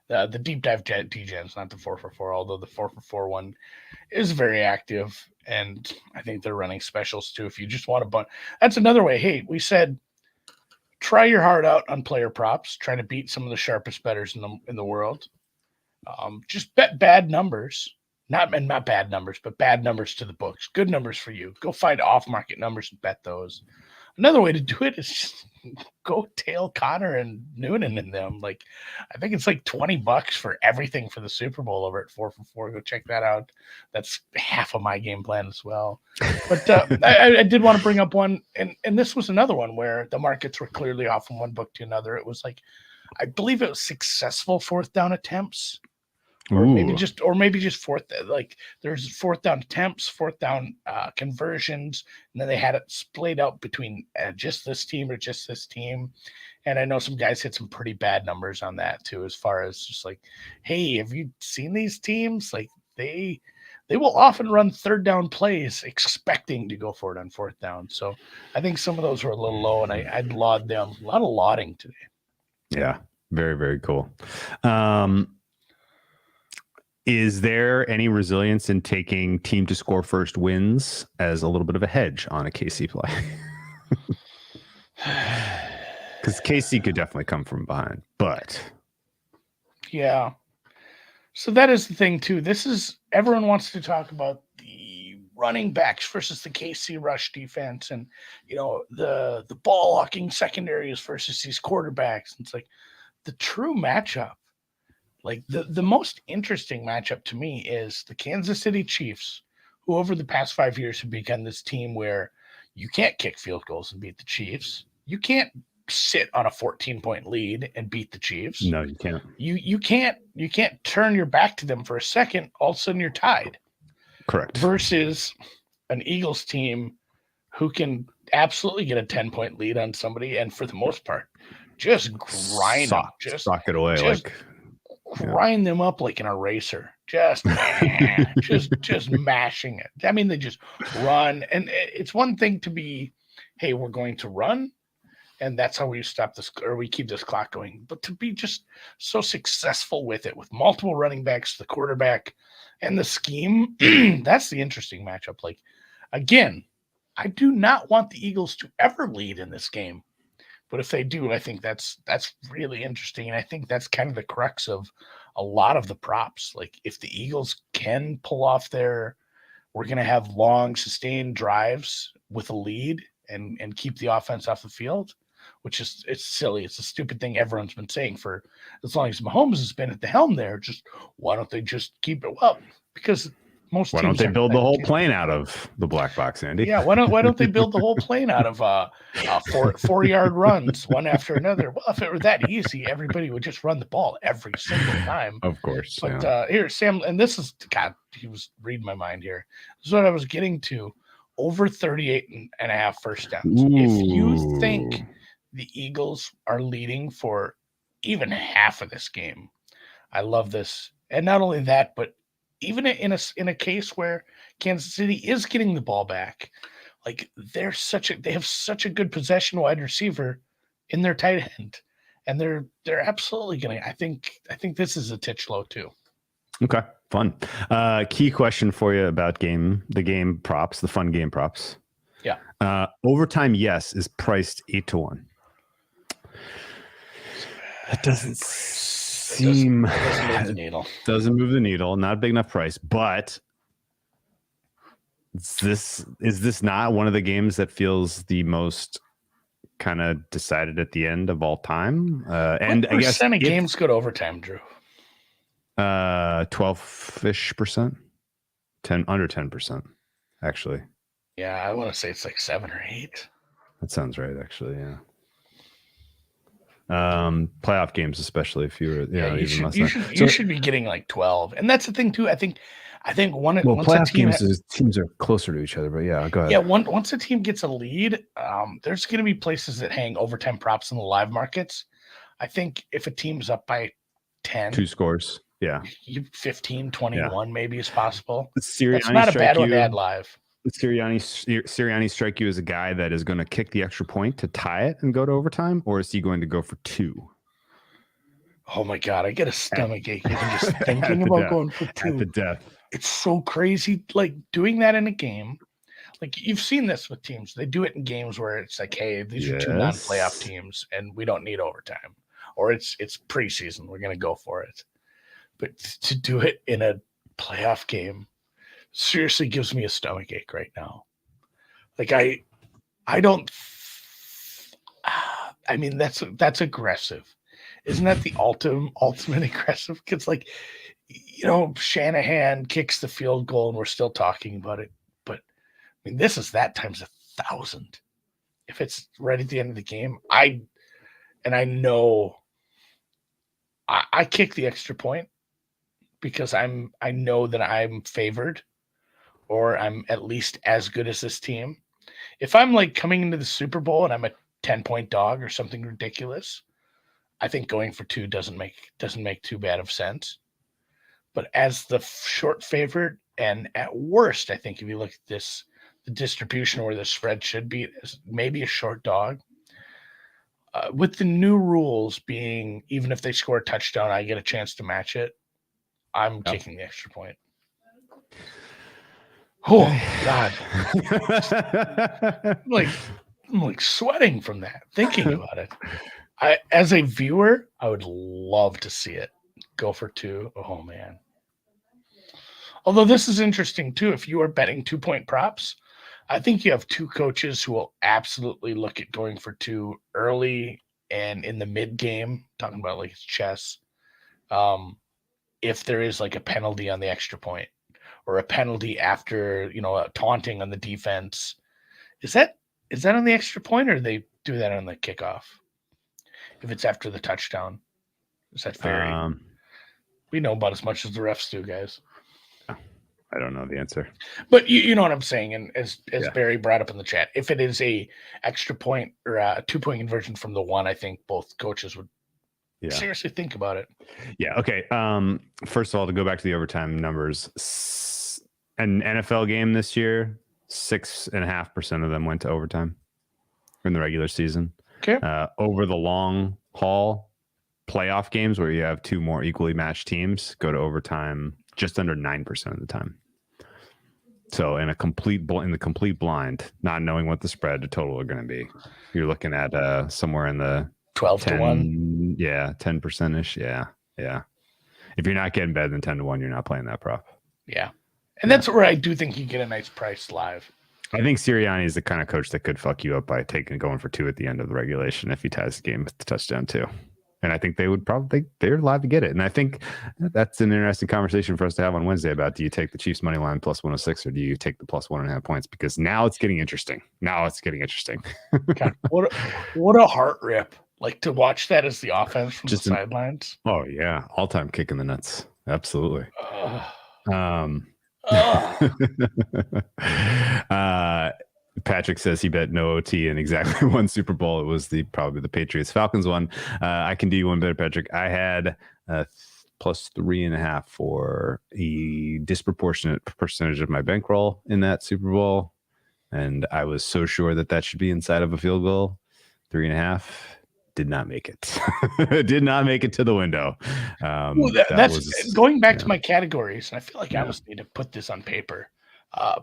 the deep dive DGens, not the 4for4, although the 4for4 one is very active. And I think they're running specials too. If you just want a bunch, that's another way. Hey, we said, try your heart out on player props. Try to beat some of the sharpest bettors in the world. Just bet bad numbers, not bad numbers, but bad numbers to the books. Good numbers for you. Go find off market numbers and bet those. Another way to do it is just go tail Connor and Noonan in them. Like, I think it's like $20 for everything for the Super Bowl over at 4for4. Go check that out. That's half of my game plan as well. But I did want to bring up one, and this was another one where the markets were clearly off from one book to another. It was like, I believe it was successful fourth down attempts. Or maybe just fourth, like there's fourth down attempts, fourth down conversions, and then they had it splayed out between just this team or just this team. And I know some guys hit some pretty bad numbers on that too, as far as just like, hey, have you seen these teams? Like they will often run third down plays expecting to go for it on fourth down. So I think some of those were a little low, and I'd laud them. A lot of lauding today. Yeah, very, very cool. Is there any resilience in taking team to score first wins as a little bit of a hedge on a KC play? Because KC could definitely come from behind, but yeah. So that is the thing too. Everyone wants to talk about the running backs versus the KC rush defense, and the ball hawking secondaries versus these quarterbacks. It's like the true matchup. Like the most interesting matchup to me is the Kansas City Chiefs, who over the past 5 years have become this team where you can't kick field goals and beat the Chiefs. You can't sit on a 14-point lead and beat the Chiefs. No, you can't. You can't turn your back to them for a second. All of a sudden you're tied. Correct. Versus an Eagles team who can absolutely get a 10-point lead on somebody, and for the most part, just grind them. Just sock it away grind them up like an eraser, just mashing it. I mean, they just run, and it's one thing to be, hey, we're going to run, and that's how we stop this, or we keep this clock going. But to be just so successful with it, with multiple running backs, the quarterback, and the scheme, that's the interesting matchup. Like, again, I do not want the Eagles to ever lead in this game. But if they do, I think that's really interesting. And I think that's kind of the crux of a lot of the props. Like, if the Eagles can pull off we're going to have long, sustained drives with a lead and keep the offense off the field, which is, it's silly. It's a stupid thing everyone's been saying for as long as Mahomes has been at the helm there. Just, why don't they just keep it up? Because Most Why don't teams they aren't build the playing whole games. plane out of the black box, Andy? Yeah, why don't they build the whole plane out of 4-yard runs, one after another? Well, if it were that easy, everybody would just run the ball every single time. Of course. But Yeah. here, Sam, and this is, God, he was reading my mind here. This is what I was getting to. Over 38.5 first downs. If you think the Eagles are leading for even half of this game, I love this. And not only that, but even in a case where Kansas City is getting the ball back, like they have such a good possession wide receiver in their tight end, and they're absolutely gonna. I think this is a titch low too. Okay, fun. Key question for you about the game props, the fun game props. Yeah. Overtime, yes, is priced 8-1. That doesn't seem doesn't move the needle. Doesn't move the needle. Not a big enough price, but is this not one of the games that feels the most kind of decided at the end of all time? And I guess of games go to overtime, Drew. 12-ish%, under 10%, actually. Yeah, I want to say it's like 7 or 8. That sounds right, actually. Yeah. Playoff games, especially if you were, you should be getting like 12, and that's the thing too. I think once playoff games teams are closer to each other, but yeah, go ahead. Yeah, once a team gets a lead, there's going to be places that hang overtime props in the live markets. I think if a team's up by 10, 2 scores, yeah, 15, 21 maybe is possible. Sirianni, that's not a bad one to add live. Sirianni strike you as a guy that is going to kick the extra point to tie it and go to overtime, or is he going to go for 2? Oh my God, I get a stomach ache even just thinking about going for 2. At the death. It's so crazy, like doing that in a game. Like you've seen this with teams. They do it in games where it's like, hey, these are 2 non-playoff teams and we don't need overtime. Or it's preseason. We're going to go for it. But to do it in a playoff game seriously gives me a stomach ache right now. Like I don't, I mean, that's aggressive. Isn't that the ultimate aggressive? Because like, Shanahan kicks the field goal and we're still talking about it. But I mean, this is that times 1,000. If it's right at the end of the game, I know I kick the extra point because I know that I'm favored or I'm at least as good as this team. If I'm like coming into the Super Bowl and I'm a 10-point dog or something ridiculous, I think going for 2 doesn't make too bad of sense. But as the short favorite, and at worst, I think if you look at this, the distribution where the spread should be maybe a short dog. With the new rules being, even if they score a touchdown, I get a chance to match it. I'm kicking the extra point. Oh God! I'm like sweating from that, thinking about it. As a viewer, I would love to see it go for 2. Oh man! Although this is interesting too. If you are betting 2-point props, I think you have 2 coaches who will absolutely look at going for 2 early and in the mid game. Talking about like it's chess. If there is like a penalty on the extra point or a penalty after a taunting on the defense, is that on the extra point or do they do that on the kickoff? If it's after the touchdown, is that fair? We know about as much as the refs do, guys. I don't know the answer, but you know what I'm saying. And as Barry brought up in the chat, if it is a extra point or a 2-point conversion from the 1, I think both coaches would seriously think about it. Yeah. Okay. First of all, to go back to the overtime numbers, an NFL game this year, 6.5% of them went to overtime in the regular season. Okay. Over the long haul, playoff games where you have 2 more equally matched teams go to overtime just under 9% of the time. So in the complete blind, not knowing what the spread to total are going to be, you're looking at somewhere in the 12-1. Yeah, 10%ish. Yeah. If you're not getting better than 10-1, you're not playing that prop. Yeah, and that's where I do think you get a nice price live. I think Sirianni is the kind of coach that could fuck you up by going for 2 at the end of the regulation if he ties the game with the touchdown too. And I think they would probably they're allowed to get it. And I think that's an interesting conversation for us to have on Wednesday about, do you take the Chiefs money line plus 106 or do you take the plus 1.5 points? Because now it's getting interesting. God, what a heart rip. Like to watch that as the offense from the sidelines. Oh yeah. All-time kick in the nuts. Absolutely. Patrick says he bet no OT in exactly one Super Bowl. It was probably the Patriots Falcons one. I can do you one better, Patrick. I had plus 3.5 for a disproportionate percentage of my bankroll in that Super Bowl, and I was so sure that should be inside of a field goal. 3.5 did not make it. Did not make it to the window. That's going back to my categories. And I feel like I almost need to put this on paper.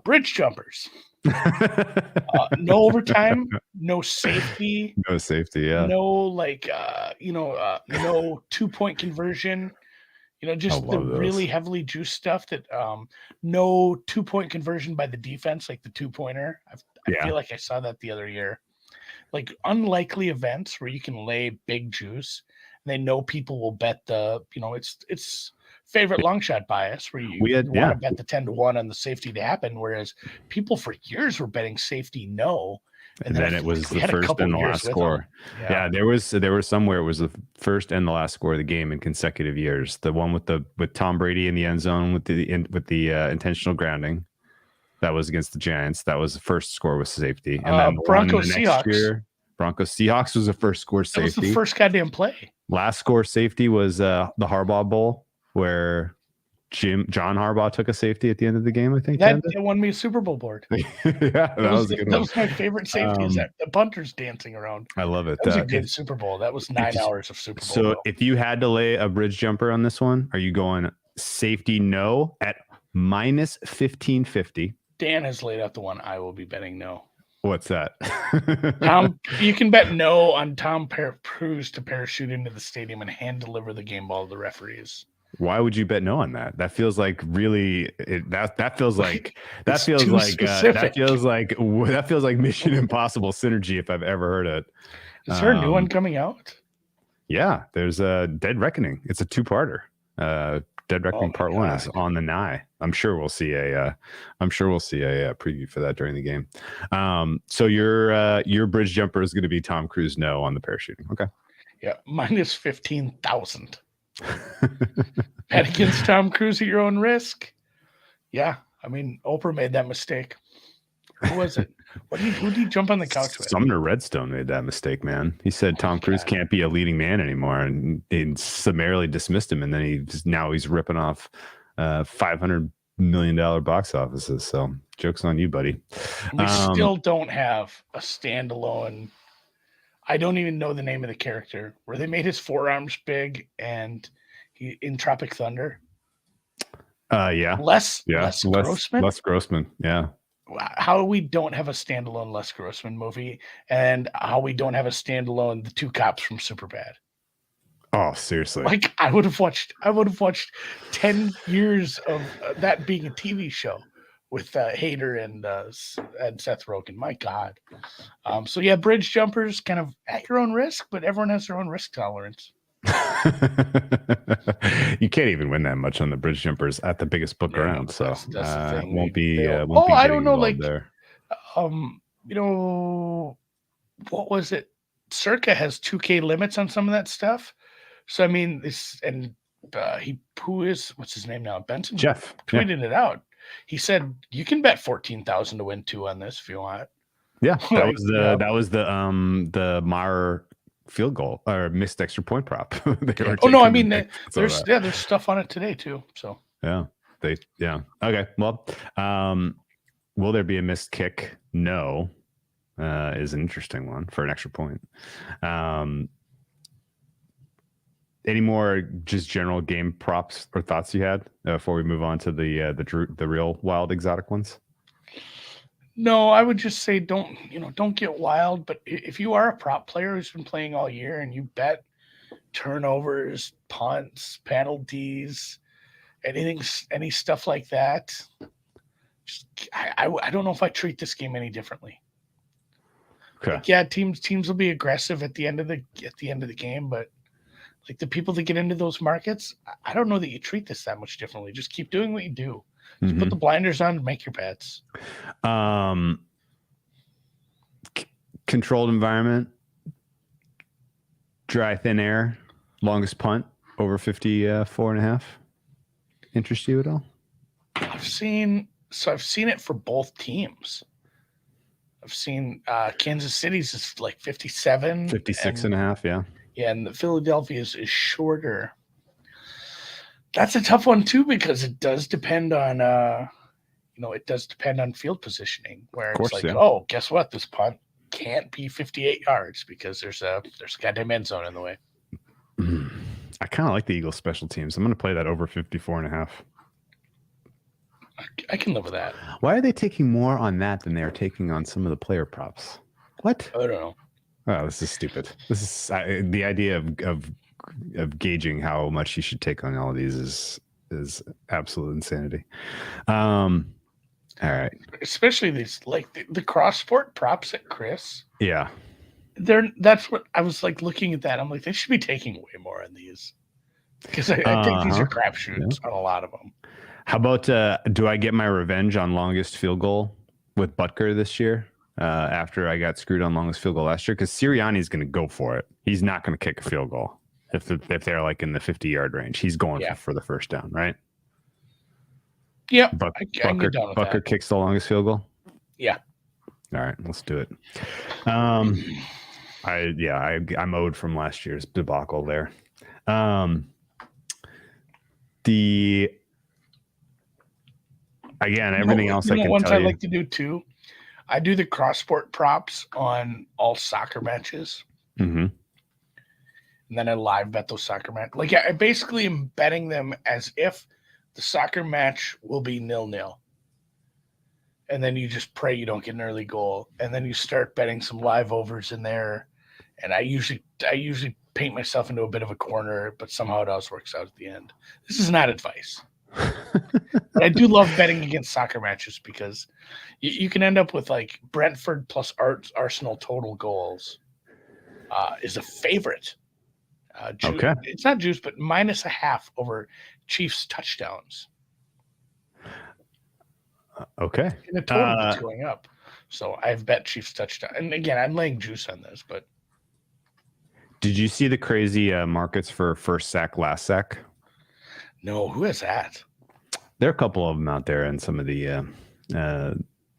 Bridge jumpers. No overtime, no safety. No safety, yeah. No no 2-point conversion. Just the really heavily juiced stuff that no 2-point conversion by the defense, like the 2-pointer. I feel like I saw that the other year. Like unlikely events where you can lay big juice and they know people will bet it's favorite long shot bias where you want to bet the 10-1 on the safety to happen. Whereas people for years were betting safety no. And then it was the first and the last score. Yeah, there was somewhere it was the first and the last score of the game in consecutive years. The one with Tom Brady in the end zone with the intentional grounding. That was against the Giants. That was the first score with safety. And then Broncos Seahawks. Broncos Seahawks was the first score safety. That was the first goddamn play. Last score safety was the Harbaugh Bowl, where John Harbaugh took a safety at the end of the game, I think. That won me a Super Bowl board. That was a good one. That was my favorite safety, is that the punter's dancing around. I love it. That was a good Super Bowl. That was 9 hours of Super Bowl. So if you had to lay a bridge jumper on this one, are you going safety no at minus 1550? Dan has laid out the one I will be betting no. What's that? Tom, you can bet no on Tom Cruise to parachute into the stadium and hand deliver the game ball to the referees. Why would you bet no on that? That feels like that feels like Mission Impossible synergy if I've ever heard it. Is there a new one coming out? Yeah, there's a Dead Reckoning. It's a 2-parter. Dead Reckoning Part 1 is on the nigh. I'm sure we'll see a preview for that during the game. So your bridge jumper is going to be Tom Cruise no on the parachuting. Okay. Yeah, minus 15,000. Bet against Tom Cruise at your own risk. Yeah, I mean Oprah made that mistake. Who was it? Who did he jump on the couch with? Sumner Redstone made that mistake, man. He said Tom Cruise can't be a leading man anymore, and he summarily dismissed him. And then he's ripping off $500 million box offices. So joke's on you, buddy. We still don't have a standalone. I don't even know the name of the character where they made his forearms big and he in Tropic Thunder. Les Grossman. Les Grossman. Yeah. How we don't have a standalone Les Grossman movie, and how we don't have a standalone The Two Cops from Superbad. Oh, seriously! Like I would have watched 10 years of that being a TV show with Hader and Seth Rogen. My God. So yeah, bridge jumpers kind of at your own risk, but everyone has their own risk tolerance. You can't even win that much on the bridge jumpers at the biggest book around, so that's the thing. Won't be. I don't know, like there. What was it? Circa has 2K limits on some of that stuff. So I mean, what's his name now? Benson Jeff tweeted it out. He said you can bet 14,000 to win 2 on this if you want. Yeah, that was the Meyer field goal or missed extra point prop. I mean there's stuff on it today too. So okay. Well, will there be a missed kick? No, is an interesting one for an extra point. Any more just general game props or thoughts you had before we move on to the real wild exotic ones? No, I would just say don't get wild. But if you are a prop player who's been playing all year and you bet turnovers, punts, penalties, any stuff like that, I don't know if I treat this game any differently. Okay. Like, yeah, teams will be aggressive at the end of the game, but like the people that get into those markets, I don't know that you treat this that much differently. Just keep doing what you do. Just put the blinders on and make your bets. Controlled environment, dry, thin air, longest punt over 54.5. Interest you at all? I've seen it for both teams. I've seen Kansas City's is like 57. 56.5, yeah. Yeah, and the Philadelphia's is shorter. That's a tough one too, because it does depend on field positioning, where it's like, oh, guess what? This punt can't be 58 yards because there's a goddamn end zone in the way. I kind of like the Eagles special teams. I'm going to play that over 54.5. I can live with that. Why are they taking more on that than they are taking on some of the player props? What? I don't know. Oh, this is stupid. This is the idea of gauging how much you should take on all of these is absolute insanity. All right. Especially these, like the cross sport props at Chris. Yeah. That's what I was like looking at that. I'm like, they should be taking way more on these, because I think these are crapshoots on a lot of them. How about do I get my revenge on longest field goal with Butker this year after I got screwed on longest field goal last year? Because Sirianni's going to go for it. He's not going to kick a field goal if they're like in the 50-yard range. He's going for the first down, right? Yeah. Butker kicks the longest field goal? Yeah. All right, let's do it. I'm owed from last year's debacle there. Everything else I can ones tell I you. like to do too. I do the cross sport props on all soccer matches. Mm-hmm. And then I live bet those soccer matches. Like, I basically am betting them as if the soccer match will be 0-0. And then you just pray you don't get an early goal. And then you start betting some live overs in there. And I usually paint myself into a bit of a corner, but somehow it always works out at the end. This is not advice. But I do love betting against soccer matches, because you can end up with like Brentford plus Arsenal total goals is a favorite. Okay. It's not juice, but -0.5 over Chiefs touchdowns. Okay. And the total is going up. So I've bet Chiefs touchdown. And again, I'm laying juice on this, but. Did you see the crazy markets for first sack, last sack? No, who is that? There are a couple of them out there in some of the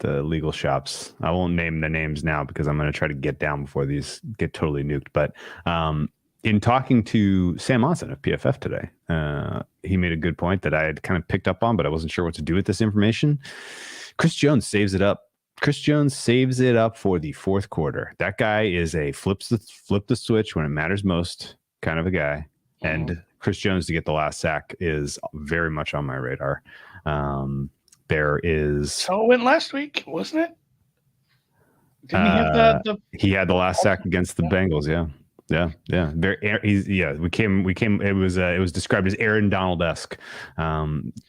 legal shops. I won't name the names now because I'm going to try to get down before these get totally nuked. But in talking to Sam Monson of PFF today, he made a good point that I had kind of picked up on, but I wasn't sure what to do with this information. Chris Jones saves it up. Chris Jones saves it up for the fourth quarter. That guy is a flip the switch when it matters most kind of a guy. And Chris Jones to get the last sack is very much on my radar. There is. So it went last week, wasn't it? Didn't he have the? He had the last sack against the Bengals. Yeah. We came. It was described as Aaron Donald-esque.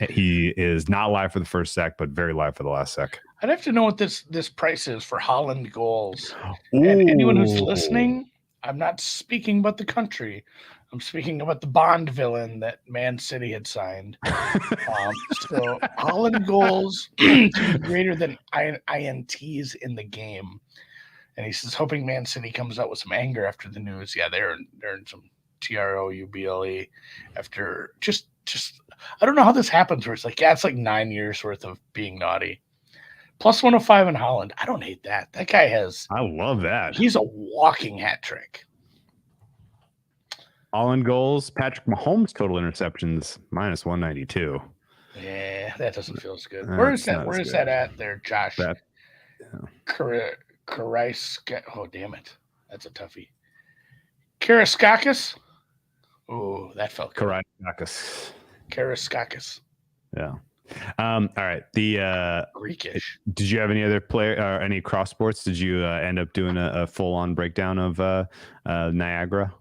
He is not live for the first sack, but very live for the last sack. I'd have to know what this price is for Holland goals. And anyone who's listening, I'm not speaking about the country. I'm speaking about the Bond villain that Man City had signed. So Holland goals to be greater than INTs in the game. And he says, hoping Man City comes out with some anger after the news. Yeah, they're in some TROUBLE after just I don't know how this happens, where it's like, it's like 9 years worth of being naughty. Plus 105 in Holland. I don't hate that. That guy I love that. He's a walking hat trick. Holland goals. Patrick Mahomes total interceptions -192. Yeah, that doesn't feel as good. Where is that? Where is that at there, Josh? Oh, damn it. That's a toughie. Karaskakis? Oh, that felt good. Karaskakis. Yeah. All right. The Greekish. Did you have any other any cross sports? Did you end up doing a full-on breakdown of Niagara?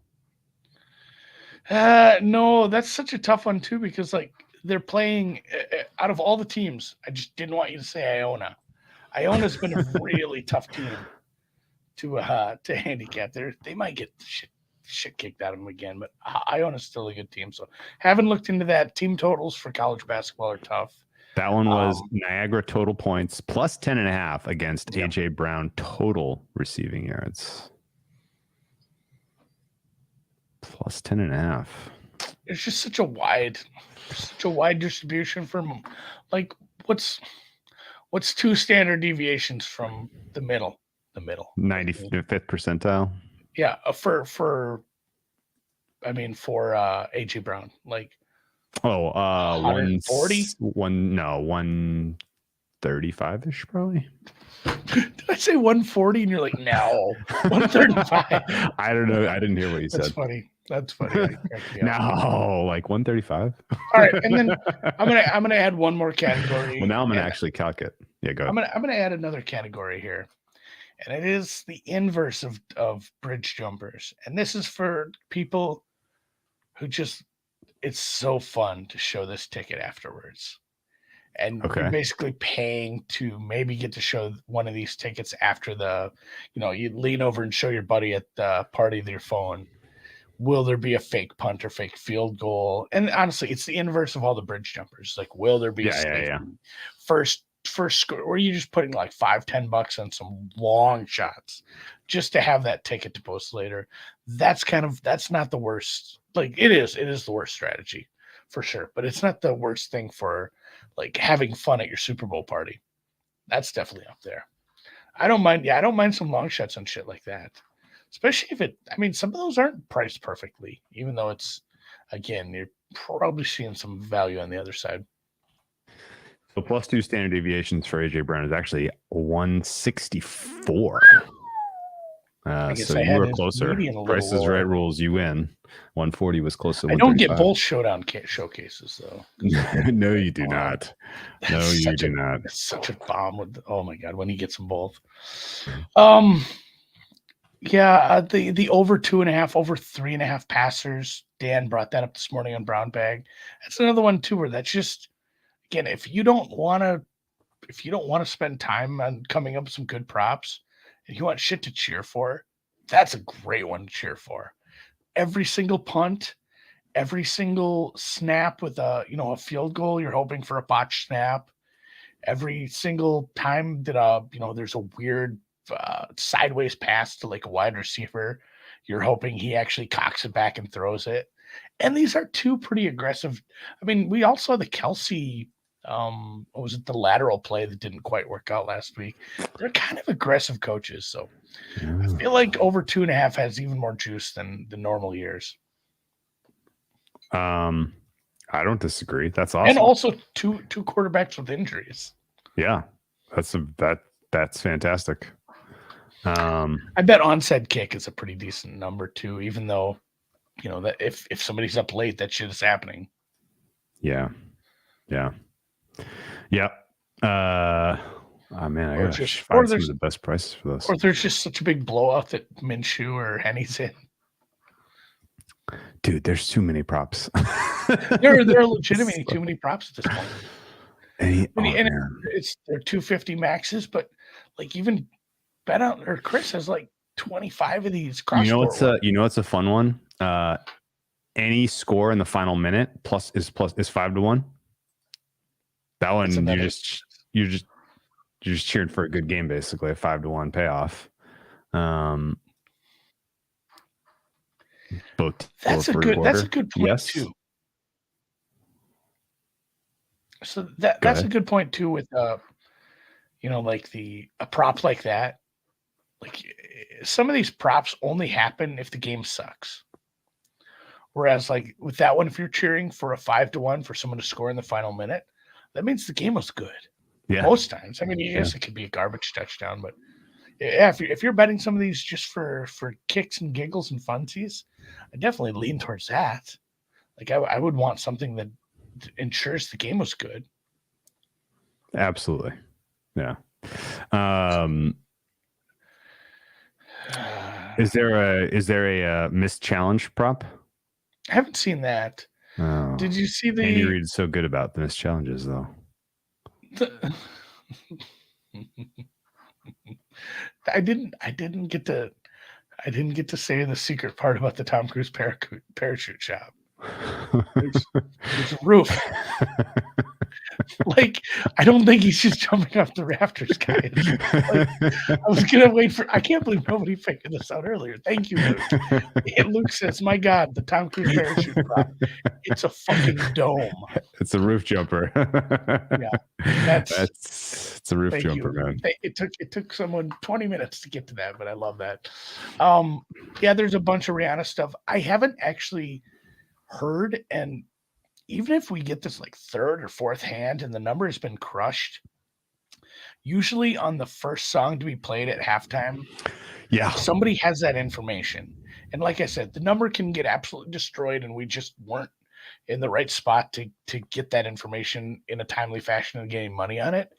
No, that's such a tough one too, because like they're playing out of all the teams. I just didn't want you to say Iona. Iona's been a really tough team to handicap. They might get shit shit kicked out of them again. But Iona's still a good team. So haven't looked into that. Team totals for college basketball are tough. That one was Niagara total points plus 10.5 against AJ Brown total receiving yards. Plus 10.5. It's just such a wide distribution from like what's 2 standard deviations from the middle? 95th percentile. Yeah, for AJ Brown, like 140, 135ish probably. Did I say 140 and you're like, no, 135? I don't know. I didn't hear what you That's said. funny. That's funny. No, like 135. All right, and then I'm gonna add one more category. Well, now I'm gonna actually calc it. Yeah, go ahead. I'm gonna add another category here, and it is the inverse of bridge jumpers. And this is for people who it's so fun to show this ticket afterwards. And you're basically paying to maybe get to show one of these tickets after you lean over and show your buddy at the party with your phone. Will there be a fake punt or fake field goal? And honestly, it's the inverse of all the bridge jumpers. Like, will there be first score, or are you just putting like $5-10 on some long shots just to have that ticket to post later? That's not the worst. Like, it is the worst strategy for sure, but it's not the worst thing for like having fun at your Super Bowl party. That's definitely up there. I don't mind. Yeah, I don't mind some long shots on shit like that. Especially if some of those aren't priced perfectly, even though it's, again, you're probably seeing some value on the other side. So plus 2 standard deviations for AJ Brown is actually 164. So you were closer. Price is Right rules, you win. 140 was close to 135. I don't get both showdown showcases, though. No, you do not. No, you do not. It's such a bomb oh my God, when he gets them both. Yeah, the over 2.5, over 3.5 passers. Dan brought that up this morning on Brown Bag. That's another one too, where that's just, again, if you don't want to spend time on coming up with some good props, and you want shit to cheer for, that's a great one to cheer for. Every single punt, every single snap with a field goal, you're hoping for a botched snap. Every single time that there's a weird sideways pass to like a wide receiver, you're hoping he actually cocks it back and throws it. And these are 2 pretty aggressive. I mean, we all saw the Kelsey, what was it, the lateral play that didn't quite work out last week. They're kind of aggressive coaches, so I feel like over 2.5 has even more juice than the normal years. I don't disagree. That's awesome. And also two quarterbacks with injuries. Yeah, that's fantastic. I bet onside kick is a pretty decent number too, even though that if somebody's up late, that shit is happening. Yeah. Oh man, I gotta find some of the best prices for those. Or there's just such a big blowout that Minshew or Henny's in. Dude, there's too many props. there are legitimately too many props at this point. They're 250 maxes, but like even Ben or Chris has like 25 of these. You know what's a fun one? Any score in the final minute is 5-1. That one you're just cheering for a good game, basically a 5-1 payoff. That's a good point too. So that's a good point too with like a prop like that. Like some of these props only happen if the game sucks. Whereas like with that one, if you're cheering for a 5-1 for someone to score in the final minute, that means the game was good. Yeah. Most times. I mean, yes, it could be a garbage touchdown, but yeah, if you're betting some of these just for kicks and giggles and funsies, I definitely lean towards that. Like I would want something that ensures the game was good. Absolutely. Yeah. Is there a missed challenge prop? I haven't seen that. Oh. Did you see the? Andy Reid's so good about the missed challenges, though. I didn't get to. I didn't get to say the secret part about the Tom Cruise parachute shop. There's a roof. Like, I don't think he's just jumping off the rafters, guys. Like, I was gonna wait for. I can't believe nobody figured this out earlier. Thank you, Luke. And Luke says, "My God, the Tom Cruise parachute prop. It's a fucking dome. It's a roof jumper. Yeah, it's a roof jumper, man. It took someone 20 minutes to get to that, but I love that. Yeah, there's a bunch of Rihanna stuff. I haven't actually heard, and even if we get this like third or fourth hand and the number has been crushed, usually on the first song to be played at halftime, somebody has that information. And like I said, the number can get absolutely destroyed, and we just weren't in the right spot to get that information in a timely fashion and getting money on it.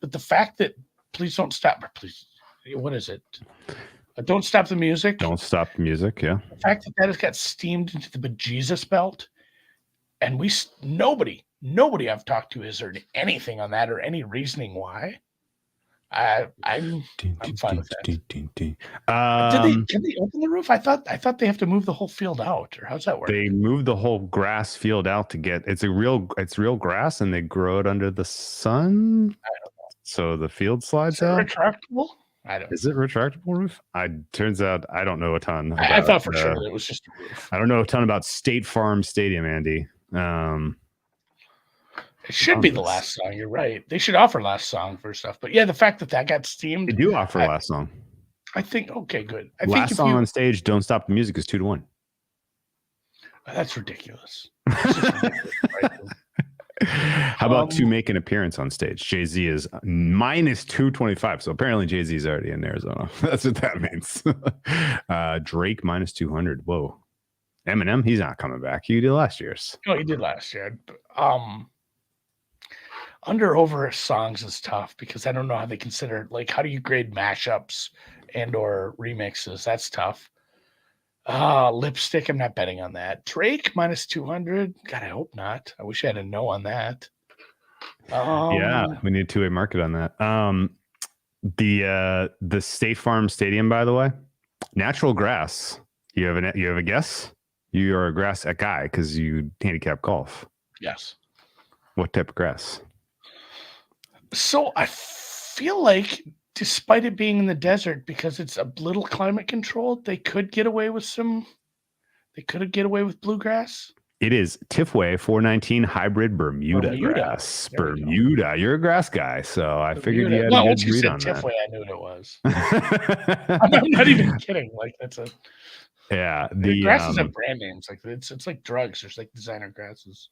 But the fact that please don't stop, please, what is it? Don't stop the music. Don't stop the music. Yeah. The fact that has got steamed into the bejesus belt. And nobody I've talked to has heard anything on that or any reasoning why. I'm fine with that. Did they open the roof? I thought they have to move the whole field out, or how's that work? They moved the whole grass field out to get it's real grass, and they grow it under the sun. I don't know. So the field slides out. Retractable? Is it retractable roof? Turns out I don't know a ton. I thought for sure it was just a roof. I don't know a ton about State Farm Stadium, Andy. It should be the last song. You're right. They should offer last song for stuff. But yeah, the fact that got steamed. They do offer last song. I think. Okay, good. Last song on stage. Don't Stop the Music is 2-1. That's ridiculous. Right? How about to make an appearance on stage? Jay-Z is minus 225. So apparently Jay-Z is already in Arizona. That's what that means. Drake minus 200. Whoa. Eminem, he's not coming back. He did last year's. No, he did last year. Under over songs is tough because I don't know how they consider, like, how do you grade mashups and or remixes? That's tough. Lipstick, I'm not betting on that. Drake minus 200. God, I hope not. I wish I had a no on that. Yeah, we need a two-way market on that. The State Farm Stadium, by the way, natural grass. You have a guess? You are a guy because you handicap golf. Yes. What type of grass? So I feel like, despite it being in the desert, because it's a little climate controlled, they could get away with bluegrass. It is Tifway 419 hybrid Bermuda grass. Bermuda. You're a grass guy, so I figured you had a good read on that. Tifway, I knew it was. I'm not even kidding. Like, that's a the grasses have brand names. Like it's like drugs. There's like designer grasses.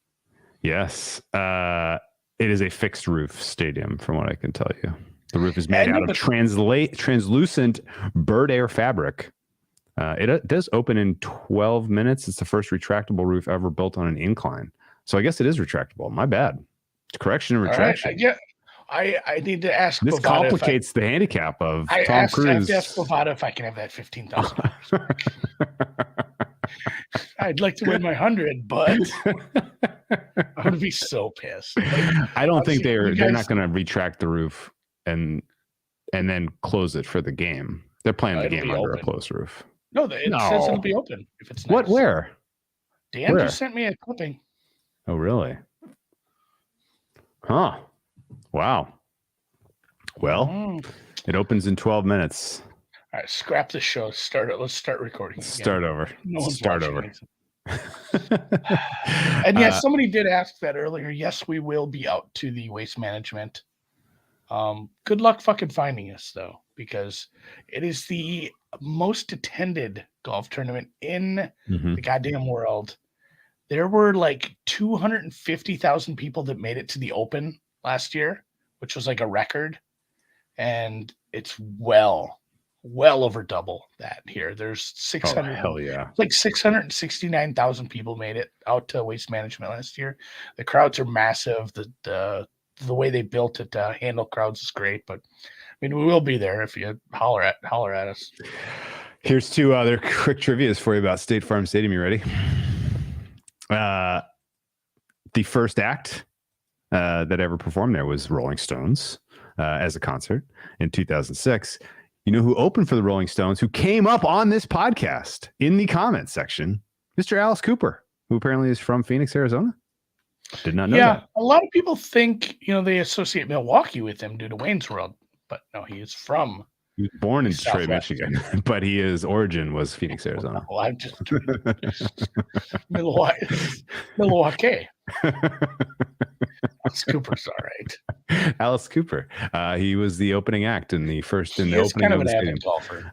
Yes. It is a fixed roof stadium, from what I can tell you. The roof is made out of translucent bird air fabric. It does open in 12 minutes. It's the first retractable roof ever built on an incline. So I guess it is retractable. My bad. Retraction. Right. I need to ask. This Bovada complicates the handicap of Tom Cruise. I have to ask Bovada if I can have that $15,000. I'd like to win my 100, but I'm gonna be so pissed. Like, I don't think they're not going to retract the roof and then close it for the game. They're playing the game under a closed roof. No, it says it'll be open if it's nice. What? Where? Dan just sent me a clipping. Oh, really? Huh. Wow. Well, it opens in 12 minutes. All right, scrap the show. Let's start recording. Again. Start over. Start over. And yes, somebody did ask that earlier. Yes, we will be out to the Waste Management. Good luck fucking finding us, though, because it is the most attended golf tournament in the goddamn world. There were like 250,000 people that made it to the Open last year, which was like a record. And it's well over double that here. There's 600. Hell yeah. Like 669,000 people made it out to Waste Management last year. The crowds are massive. The way they built it to handle crowds is great. But I mean, we will be there if you holler at us. Here's two other quick trivias for you about State Farm Stadium. You ready? The first act that ever performed there was Rolling Stones as a concert in 2006. You know who opened for the Rolling Stones, who came up on this podcast in the comments section? Mr. Alice Cooper, who apparently is from Phoenix, Arizona. Did not know that. A lot of people think, they associate Milwaukee with him due to Wayne's World, but no, he is from. He was born in Detroit, Southwest. Michigan, but his origin was Phoenix, Arizona. Well, I'm just Milwaukee. Alice Cooper's all right. Alice Cooper. He was the opening act in the opening kind of of an the stadium. avid golfer.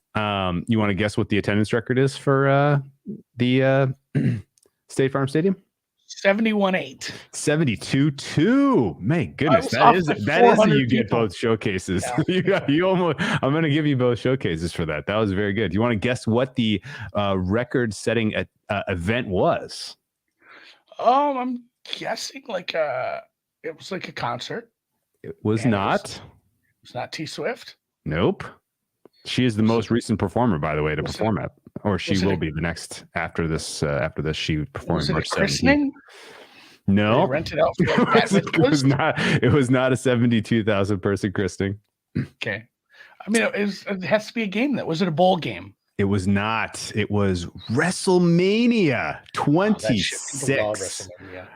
You want to guess what the attendance record is for the State Farm Stadium? 71.8. 72.2. My goodness, that is you get both showcases. Yeah. I'm going to give you both showcases for that. That was very good. You want to guess what the record-setting event was? I'm guessing it was like a concert. It was not. It's not T Swift. Nope. She is the most recent performer, by the way, to perform at, or she will be the next after this. After this, she performed. Was it a christening? No, rented out. It was not a 72,000 person christening. Okay, I mean it has to be a game. Was it a bowl game? It was not. It was WrestleMania 26.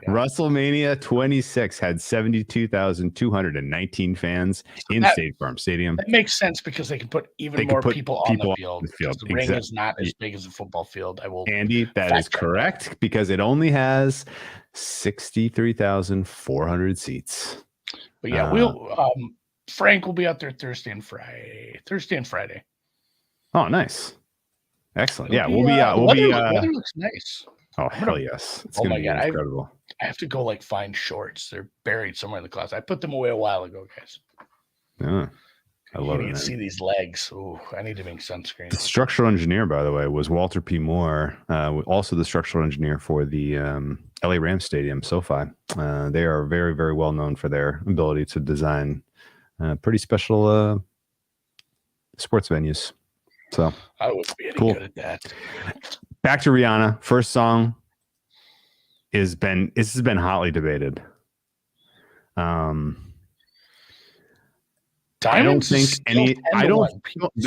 WrestleMania 26 had 72,219 fans in State Farm Stadium. That makes sense because they can put more people on the field. The ring is not as big as a football field. Andy, that is correct because it only has 63,400 seats. But yeah, Frank will be out there Thursday and Friday. Oh, nice. Excellent. We'll be weather looks nice. Oh, hell yes. It's gonna be incredible. I have to go find shorts. They're buried somewhere in the closet. I put them away a while ago, guys. Yeah. I love it. You need to see these legs. Ooh, I need to make sunscreen. The structural engineer, by the way, was Walter P. Moore, also the structural engineer for the LA Rams Stadium, SoFi. They are very, very well known for their ability to design pretty special sports venues. So I wouldn't be any good at that. Back to Rihanna. First song has been hotly debated. The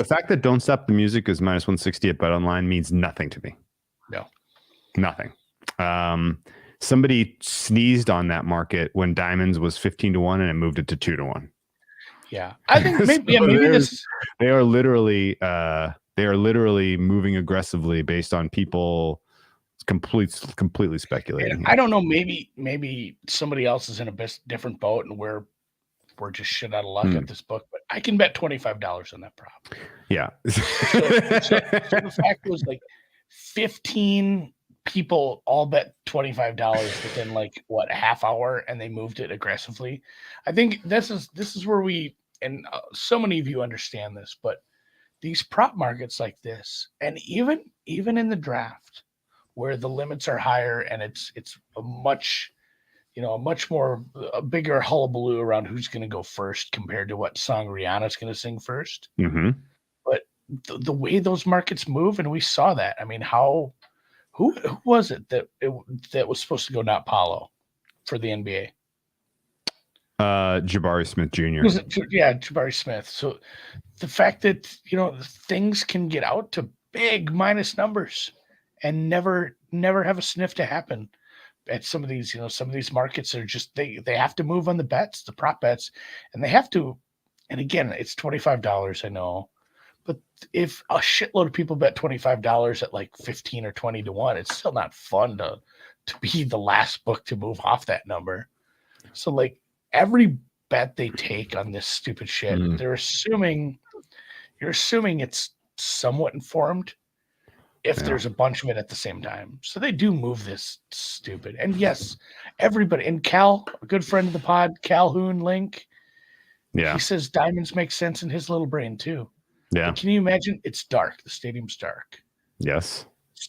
fact that Don't Stop the Music is minus 160 at Bet Online means nothing to me. No. Nothing. Somebody sneezed on that market when Diamonds was 15-1 and it moved it to 2-1. Yeah, I think maybe this. They are literally moving aggressively based on people completely speculating. I don't know. Maybe somebody else is in a different boat, and we're just shit out of luck at this book. But I can bet $25 on that prop. Yeah. so the fact was 15 people all bet $25 within a half hour, and they moved it aggressively. I think this is where we, and so many of you understand this, but these prop markets like this, and even in the draft where the limits are higher and it's a much more bigger hullabaloo around who's going to go first compared to what song Rihanna's going to sing first. Mm-hmm. But the way those markets move, and we saw that. I mean, who was it that was supposed to go not Paulo for the NBA? Jabari Smith Jr. Jabari Smith. So the fact that things can get out to big minus numbers and never have a sniff to happen at some of these markets are just they have to move on the bets, the prop bets, and they have to. And again, it's $25. I know, but if a shitload of people bet $25 at 15 or 20-1, it's still not fun to be the last book to move off that number. So every bet they take on this stupid shit, you're assuming it's somewhat informed if there's a bunch of it at the same time. So they do move this stupid. And yes, everybody, and Cal, a good friend of the pod, Calhoun Link, he says diamonds make sense in his little brain too. Yeah. But can you imagine? It's dark. The stadium's dark. Yes.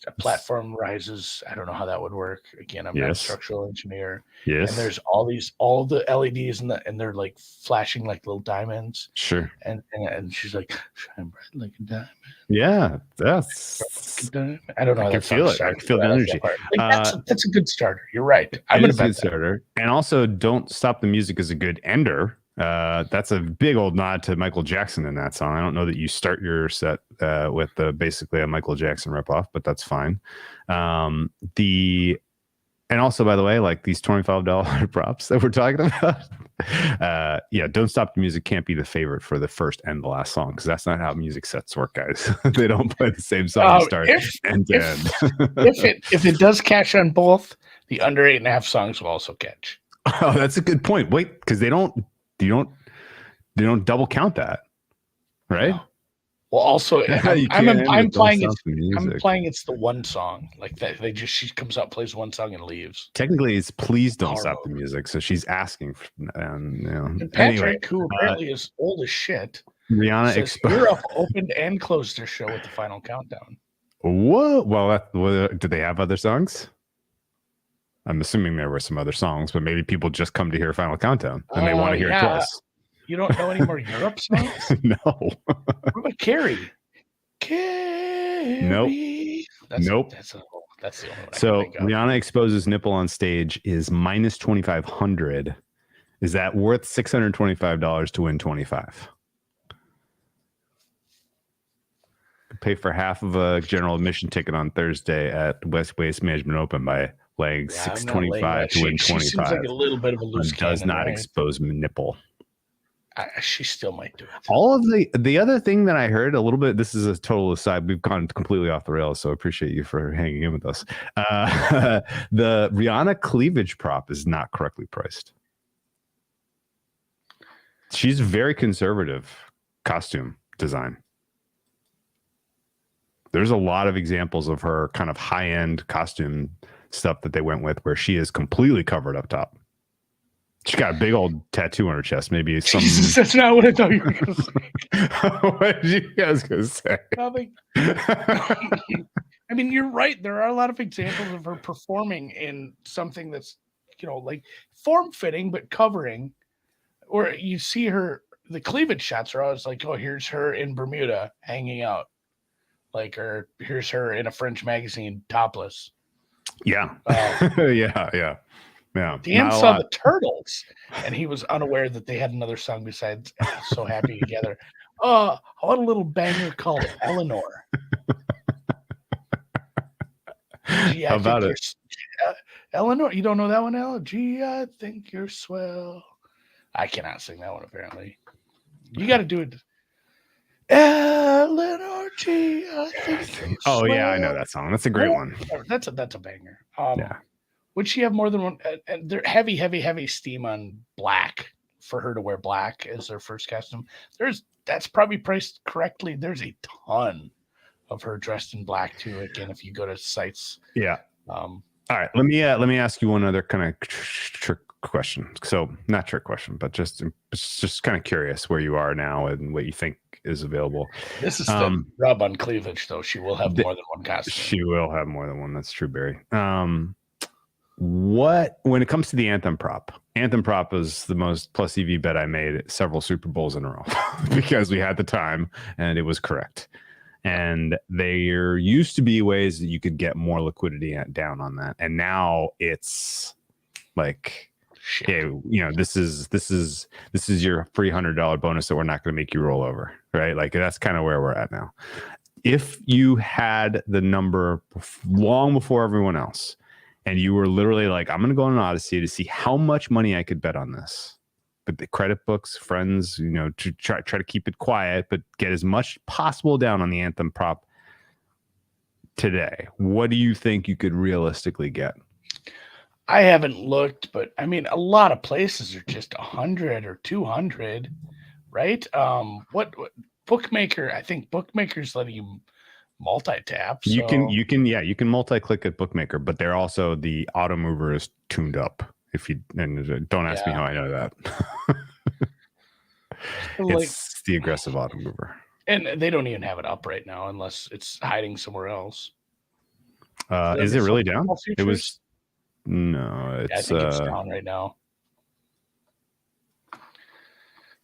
A platform rises. I don't know how that would work. Again, I'm not a structural engineer. Yes. And there's all the LEDs and they're flashing like little diamonds. Sure. And she's like, shine bright like a diamond. Yeah, that's. I don't know. I can feel it. I can feel the energy. That's a good starter. You're right. I'm going to bet starter. And also, Don't Stop the Music is a good ender That's a big old nod to Michael Jackson in that song. I don't know that you start your set with basically a Michael Jackson ripoff, but that's fine. And also, by the way, like these $25 props that we're talking about, Don't Stop the Music can't be the favorite for the first and the last song, because that's not how music sets work, guys. They don't play the same song start end to end. If it does catch on both, the under 8.5 songs will also catch. Oh, that's a good point. Wait, because they don't double count that, right? No. Well, also, I'm playing it's the one song like that. She comes out, plays one song, and leaves. Technically, it's "Please Don't Stop the Music," so she's asking. And Patrick, who apparently is old as shit, Rihanna Europe opened and closed their show with the final countdown. Whoa! Well, did they have other songs? I'm assuming there were some other songs, but maybe people just come to hear Final Countdown and they want to hear it twice. You don't know any more Europe songs? No. What about Carrie? Carrie. Nope. That's the only one. So Rihanna exposes nipple on stage is minus 2,500. Is that worth $625 to win 25? Pay for half of a general admission ticket on Thursday at West Waste Management Open by laying $625 to win 25. She seems like a little bit of a loose cannon. Does not expose nipple. She still might do it. All of the other thing that I heard a little bit, this is a total aside, we've gone completely off the rails, so I appreciate you for hanging in with us. The Rihanna cleavage prop is not correctly priced. She's very conservative costume design. There's a lot of examples of her kind of high-end costume stuff that they went with where she is completely covered up top. She's got a big old tattoo on her chest. Maybe some. Jesus, that's not what I thought you were going to say. What did you guys going to say? Nothing. I mean, you're right. There are a lot of examples of her performing in something that's, like form-fitting but covering. Or you see her, the cleavage shots are always like, oh, here's her in Bermuda hanging out. Like, or here's her in a French magazine topless. Yeah. Yeah. Dan saw the Turtles, and he was unaware that they had another song besides "So Happy Together." I want a little banger called "Eleanor." Gee, how about it, Eleanor? You don't know that one, Ella? Gee, I think you're swell. I cannot sing that one. Apparently, you got to do it. Eleanor, gee, I think you're swell. Yeah, I know that song. That's a great one. That's a banger. Yeah. Would she have more than one? And they're heavy steam on black for her to wear black as their first costume. That's probably priced correctly. There's a ton of her dressed in black too. Again, if you go to sites. Yeah. All right. Let me ask you one other kind of trick question. So not trick question, but just kind of curious where you are now and what you think is available. This is the rub on cleavage, though. She will have more than one costume. She will have more than one. That's true, Barry. When it comes to the anthem prop is the most plus EV bet I made at several Super Bowls in a row because we had the time and it was correct. And there used to be ways that you could get more liquidity down on that, and now it's like, this is your free $100 bonus that we're not going to make you roll over, right? Like that's kind of where we're at now. If you had the number long before everyone else, and you were literally like, I'm going to go on an Odyssey to see how much money I could bet on this. But the credit books, friends, to try to keep it quiet, but get as much possible down on the anthem prop today. What do you think you could realistically get? I haven't looked, but I mean, a lot of places are just 100 or 200, right? What bookmaker? I think bookmakers letting you multi-tap. So. You can multi-click at bookmaker, but they're also the auto mover is tuned up. Don't ask me how I know that. It's the aggressive auto mover, and they don't even have it up right now unless it's hiding somewhere else. Is it really down? It was no. I think it's down right now.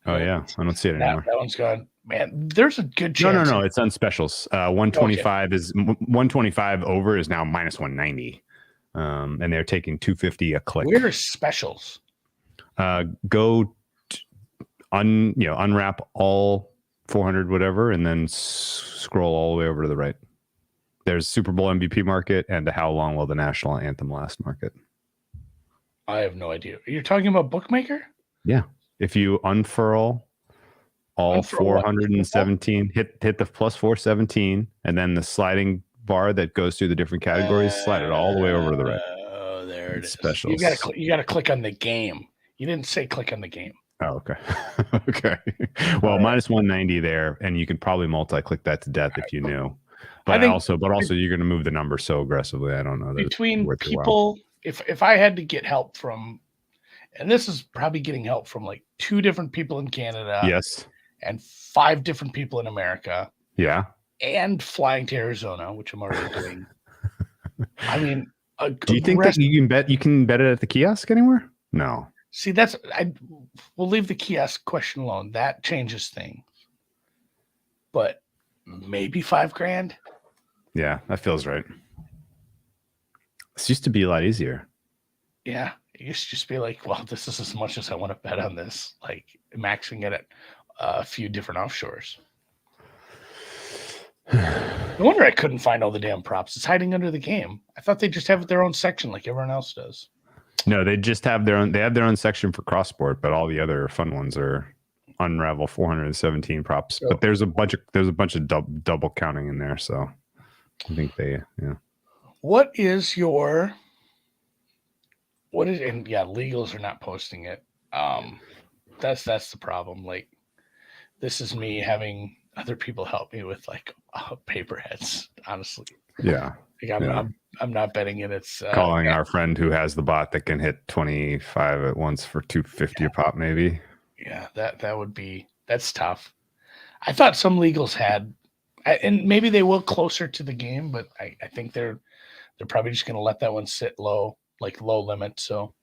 Oh yeah, I don't see it anymore. That one's gone. Man, there's a good chance. No. It's on specials. 125 is 125 over is now minus 190, and they're taking 250 a click. Where's specials? Go unwrap all 400 whatever, and then scroll all the way over to the right. There's Super Bowl MVP market and a how long will the national anthem last market. I have no idea. You're talking about bookmaker? Yeah. If you unfurl all 417, hit the plus 417, and then the sliding bar that goes through the different categories, slide it all the way over to the right. Oh, there it is. Specials. You gotta click on the game. You didn't say click on the game. Oh, okay. Okay. Well, minus 190 there, and you can probably multi-click that to death if you knew. But also you're going to move the number so aggressively. I don't know. Between people, if I had to get help from, and this is probably getting help from like 2 different people in Canada. Yes. And 5 different people in America. Yeah. And flying to Arizona, which I'm already doing. I mean, do you think that you can bet it at the kiosk anywhere? No. See, we'll leave the kiosk question alone. That changes things. But maybe $5,000. Yeah, that feels right. This used to be a lot easier. Yeah, it used to just be like, well, this is as much as I want to bet on this. Like maxing it at a few different offshores. No wonder I couldn't find all the damn props. It's hiding under the game. I thought they just have their own section like everyone else does. No, they just have their own. They have their own section for cross sport, but all the other fun ones are unravel 417 props. So, but there's a bunch of double counting in there. So I think What is and yeah, legals are not posting it. That's the problem. Like, this is me having other people help me with like paper heads, honestly. Yeah. Like I'm not betting it. It's calling our friend who has the bot that can hit 25 at once for 250 a pop, maybe. Yeah, that's tough. I thought some legals had, and maybe they will closer to the game, but I think they're probably just going to let that one sit low, like low limit. So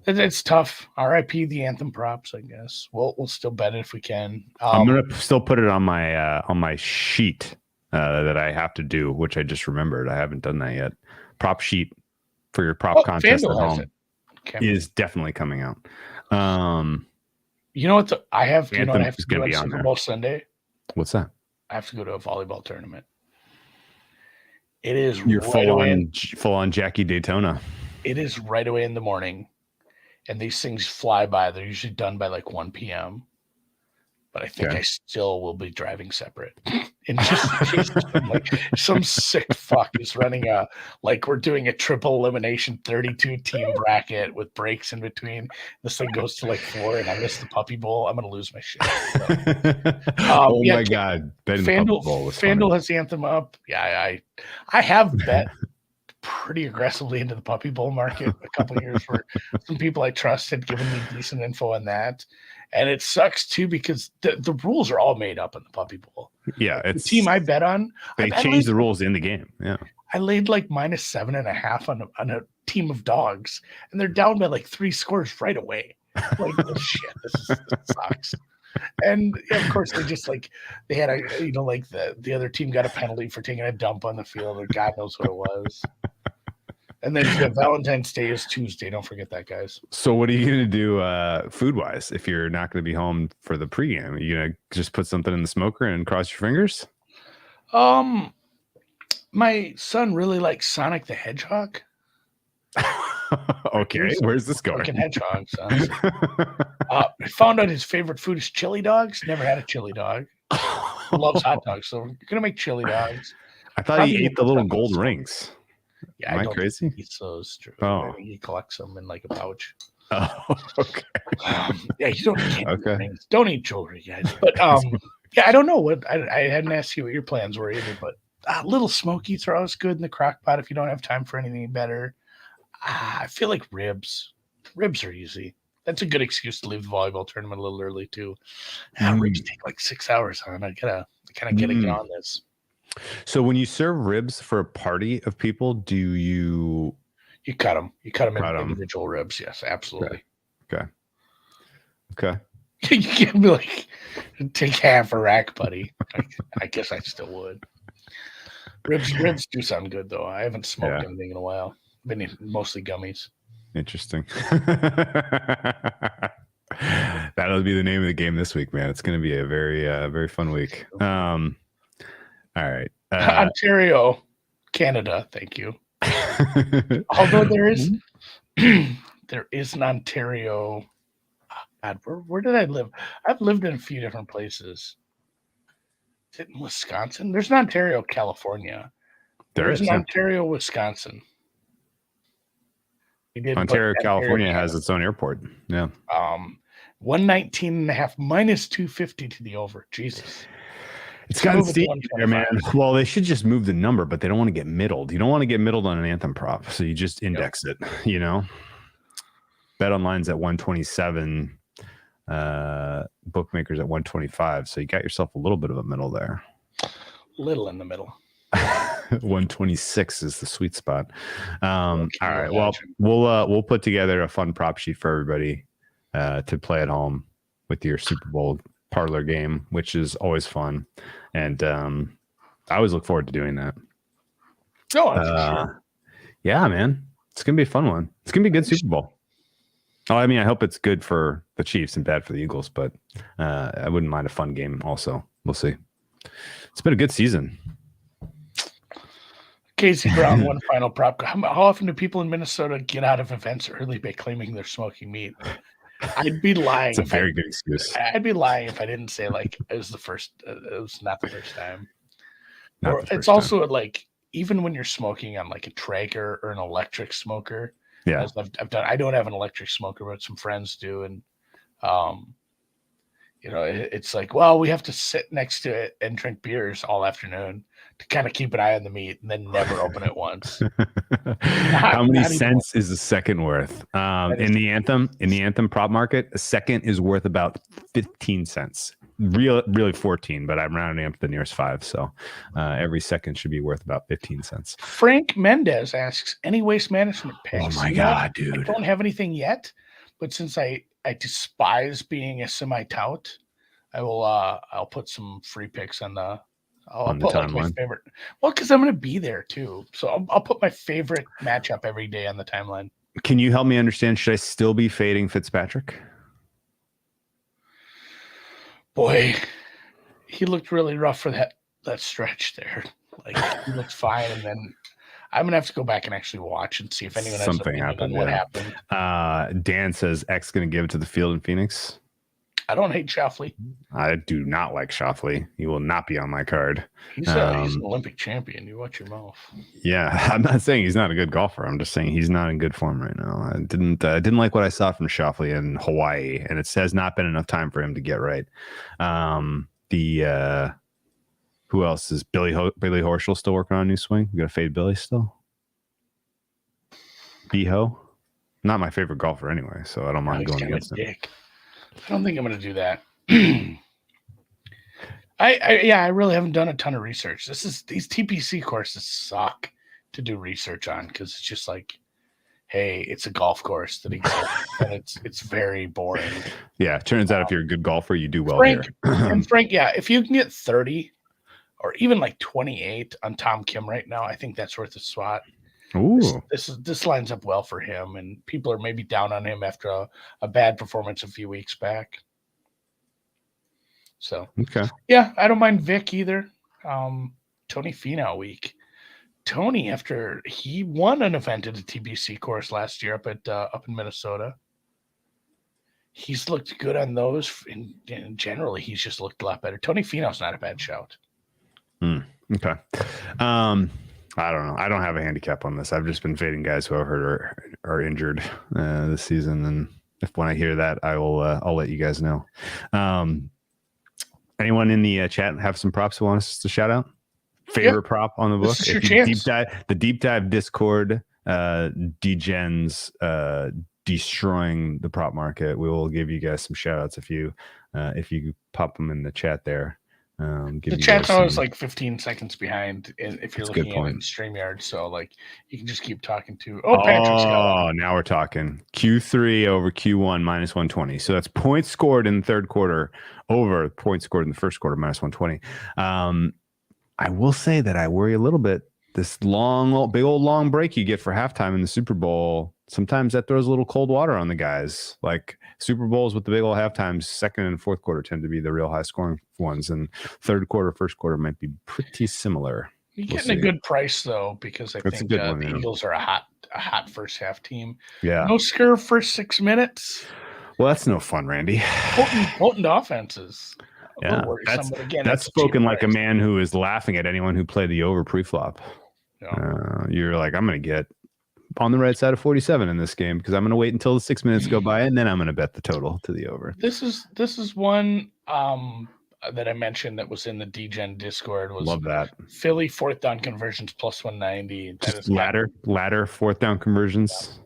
it's tough. RIP the anthem props, I guess. We'll still bet it if we can. I'm gonna still put it on my sheet that I have to do, which I just remembered. I haven't done that yet. Prop sheet for your prop contest at home is definitely coming out. You know what? I have to do on Super Bowl Sunday. What's that? I have to go to a volleyball tournament. It is You're full on Jackie Daytona. It is right away in the morning, and these things fly by. They're usually done by like 1 p.m. But I think I still will be driving separate. And just like some sick fuck is running we're doing a triple elimination 32 team bracket with breaks in between. This thing goes to like 4 and I miss the Puppy Bowl. I'm going to lose my shit. So, my God. FanDuel has Anthem up. Yeah, I have bet pretty aggressively into the Puppy Bowl market a couple of years where some people I trust had given me decent info on that. And it sucks too because the rules are all made up in the Puppy Bowl. Yeah, it's the team I bet on. They changed the rules in the game. Yeah, I laid like -7.5 on a team of dogs, and they're down by like 3 scores right away. Like, oh, shit, this sucks. And of course, they had the other team got a penalty for taking a dump on the field, or God knows what it was. And then Valentine's Day is Tuesday. Don't forget that, guys. So what are you going to do food-wise if you're not going to be home for the pregame? Are you going to just put something in the smoker and cross your fingers? My son really likes Sonic the Hedgehog. Okay, where's this going? Fucking hedgehog, son. I found out his favorite food is chili dogs. Never had a chili dog. Loves hot dogs, so we're going to make chili dogs. I thought he ate the little gold rings. Yeah, Am I crazy? He eats those. True. Oh. He collects them in like a pouch. Oh, okay. Yeah, you don't eat jewelry, guys. But yeah, I don't know what I hadn't asked you what your plans were either. But little smokies are always good in the crock pot if you don't have time for anything better. I feel like ribs. Ribs are easy. That's a good excuse to leave the volleyball tournament a little early too. Ribs take like 6 hours, hon. I gotta get on this. So when you serve ribs for a party of people, do you cut them? You cut them into individual ribs. Yes, absolutely. Okay. You can't be like, take half a rack, buddy. I guess I still would. Ribs do sound good though. I haven't smoked anything in a while. Been mostly gummies. Interesting. That'll be the name of the game this week, man. It's going to be a very, very fun week. All right. Ontario, Canada. Thank you. Although there is an Ontario. God, where did I live? I've lived in a few different places. Is it in Wisconsin? There's an Ontario, California. There's an Ontario, Wisconsin. Ontario, California has its own airport. Yeah. 119.5 minus 250 to the over. Jesus. It's gotten steep there, man. Well, they should just move the number, but they don't want to get middled. You don't want to get middled on an Anthem prop, so you just index it, you know? Bet Online's at 127. Bookmakers at 125. So you got yourself a little bit of a middle there. Little in the middle. 126 is the sweet spot. All right. Well, we'll put together a fun prop sheet for everybody to play at home with your Super Bowl parlor game, which is always fun. And I always look forward to doing that. Sure. Yeah, man. It's gonna be a fun one. It's gonna be a good Super Bowl. Oh, I mean, I hope it's good for the Chiefs and bad for the Eagles, but I wouldn't mind a fun game also. We'll see. It's been a good season. Casey Brown, one final prop. How often do people in Minnesota get out of events early by claiming they're smoking meat? I'd be lying. It's a very good excuse. I'd be lying if I didn't say like it was the first. It was not the first time. Or it's also like even when you're smoking on like a Traeger or an electric smoker. Yeah, I've done. I don't have an electric smoker, but some friends do, and it's like, well, we have to sit next to it and drink beers all afternoon to kind of keep an eye on the meat, and then never open it once. How many cents is a second worth? In the Anthem prop market, a second is worth about 15 cents. Really 14, but I'm rounding up to the nearest 5. So every second should be worth about 15 cents. Frank Mendez asks, any waste management picks? Oh my God, dude. I don't have anything yet, but since I despise being a semi-tout, I'll put some free picks on the timeline. Like my favorite. Well, because I'm going to be there too. So I'll put my favorite matchup every day on the timeline. Can you help me understand? Should I still be fading Fitzpatrick? Boy, he looked really rough for that stretch there. Like he looked fine, and then I'm gonna have to go back and actually watch and see if anyone something happened. What happened? Dan says X going to give it to the field in Phoenix. I don't hate Shoffley. I do not like Shoffley. He will not be on my card. He's an Olympic champion. You watch your mouth. Yeah, I'm not saying he's not a good golfer. I'm just saying he's not in good form right now. I didn't like what I saw from Shoffley in Hawaii, and it has not been enough time for him to get right. Who else is Billy Horschel still working on a new swing? We got to fade Billy still. B-Ho, not my favorite golfer anyway, so I don't mind going against him. I don't think I'm going to do that. I really haven't done a ton of research. These TPC courses suck to do research on because it's just like, hey, it's a golf course that exists, and it's very boring. Yeah, it turns out if you're a good golfer, you do well here. And Frank, yeah, if you can get 30 or even like 28 on Tom Kim right now, I think that's worth a swat. Ooh. This lines up well for him, and people are maybe down on him after a bad performance a few weeks back. So, okay. Yeah, I don't mind Vic either. Tony Finau week. Tony, after he won an event at a TBC course last year up in Minnesota, he's looked good on those. And generally, he's just looked a lot better. Tony Finau's not a bad shout. Okay. I don't know. I don't have a handicap on this. I've just been fading guys who I've heard are injured this season, and when I hear that, I'll let you guys know. Anyone in the chat have some props who want us to shout out? Favorite prop on the book? This is your chance. The deep dive Discord, Degen's destroying the prop market. We will give you guys some shout outs if you pop them in the chat there. The chat's always like 15 seconds behind if you're looking at it in StreamYard. So like you can just keep talking to. Patrick's got one. Now we're talking Q3 over Q1 minus 120. So that's points scored in the third quarter over points scored in the first quarter minus 120. I will say that I worry a little bit. This big old long break you get for halftime in the Super Bowl sometimes that throws a little cold water on the guys. Like Super Bowls with the big old halftimes, second and fourth quarter tend to be the real high scoring ones, and third quarter, first quarter might be pretty similar. You're getting a good price though, because I think the Eagles are a hot first half team. Yeah. No scare first 6 minutes. Well, that's no fun, Randy. Potent offenses. Yeah, that's spoken like a man who is laughing at anyone who played the over pre-flop. Yeah. You're like, I'm going to get on the right side of 47 in this game because I'm going to wait until the 6 minutes go by and then I'm going to bet the total to the over. This is one that I mentioned that was in the DGen Discord. Love that. Philly fourth down conversions plus 190. Just ladder fourth down conversions.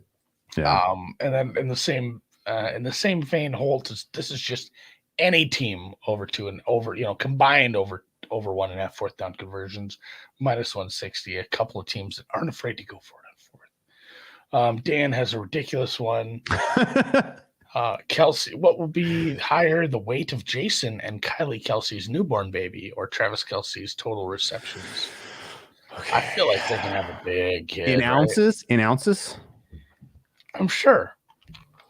Yeah. And then in the same vein, Holt this is just any team over two and over, combined over 1.5 fourth down conversions, minus 160. A couple of teams that aren't afraid to go for it on fourth. Dan has a ridiculous one. Kelsey, what will be higher, the weight of Jason and Kylie Kelsey's newborn baby, or Travis Kelsey's total receptions? Okay. I feel like they can have a big kid. In ounces? Right? In ounces? I'm sure.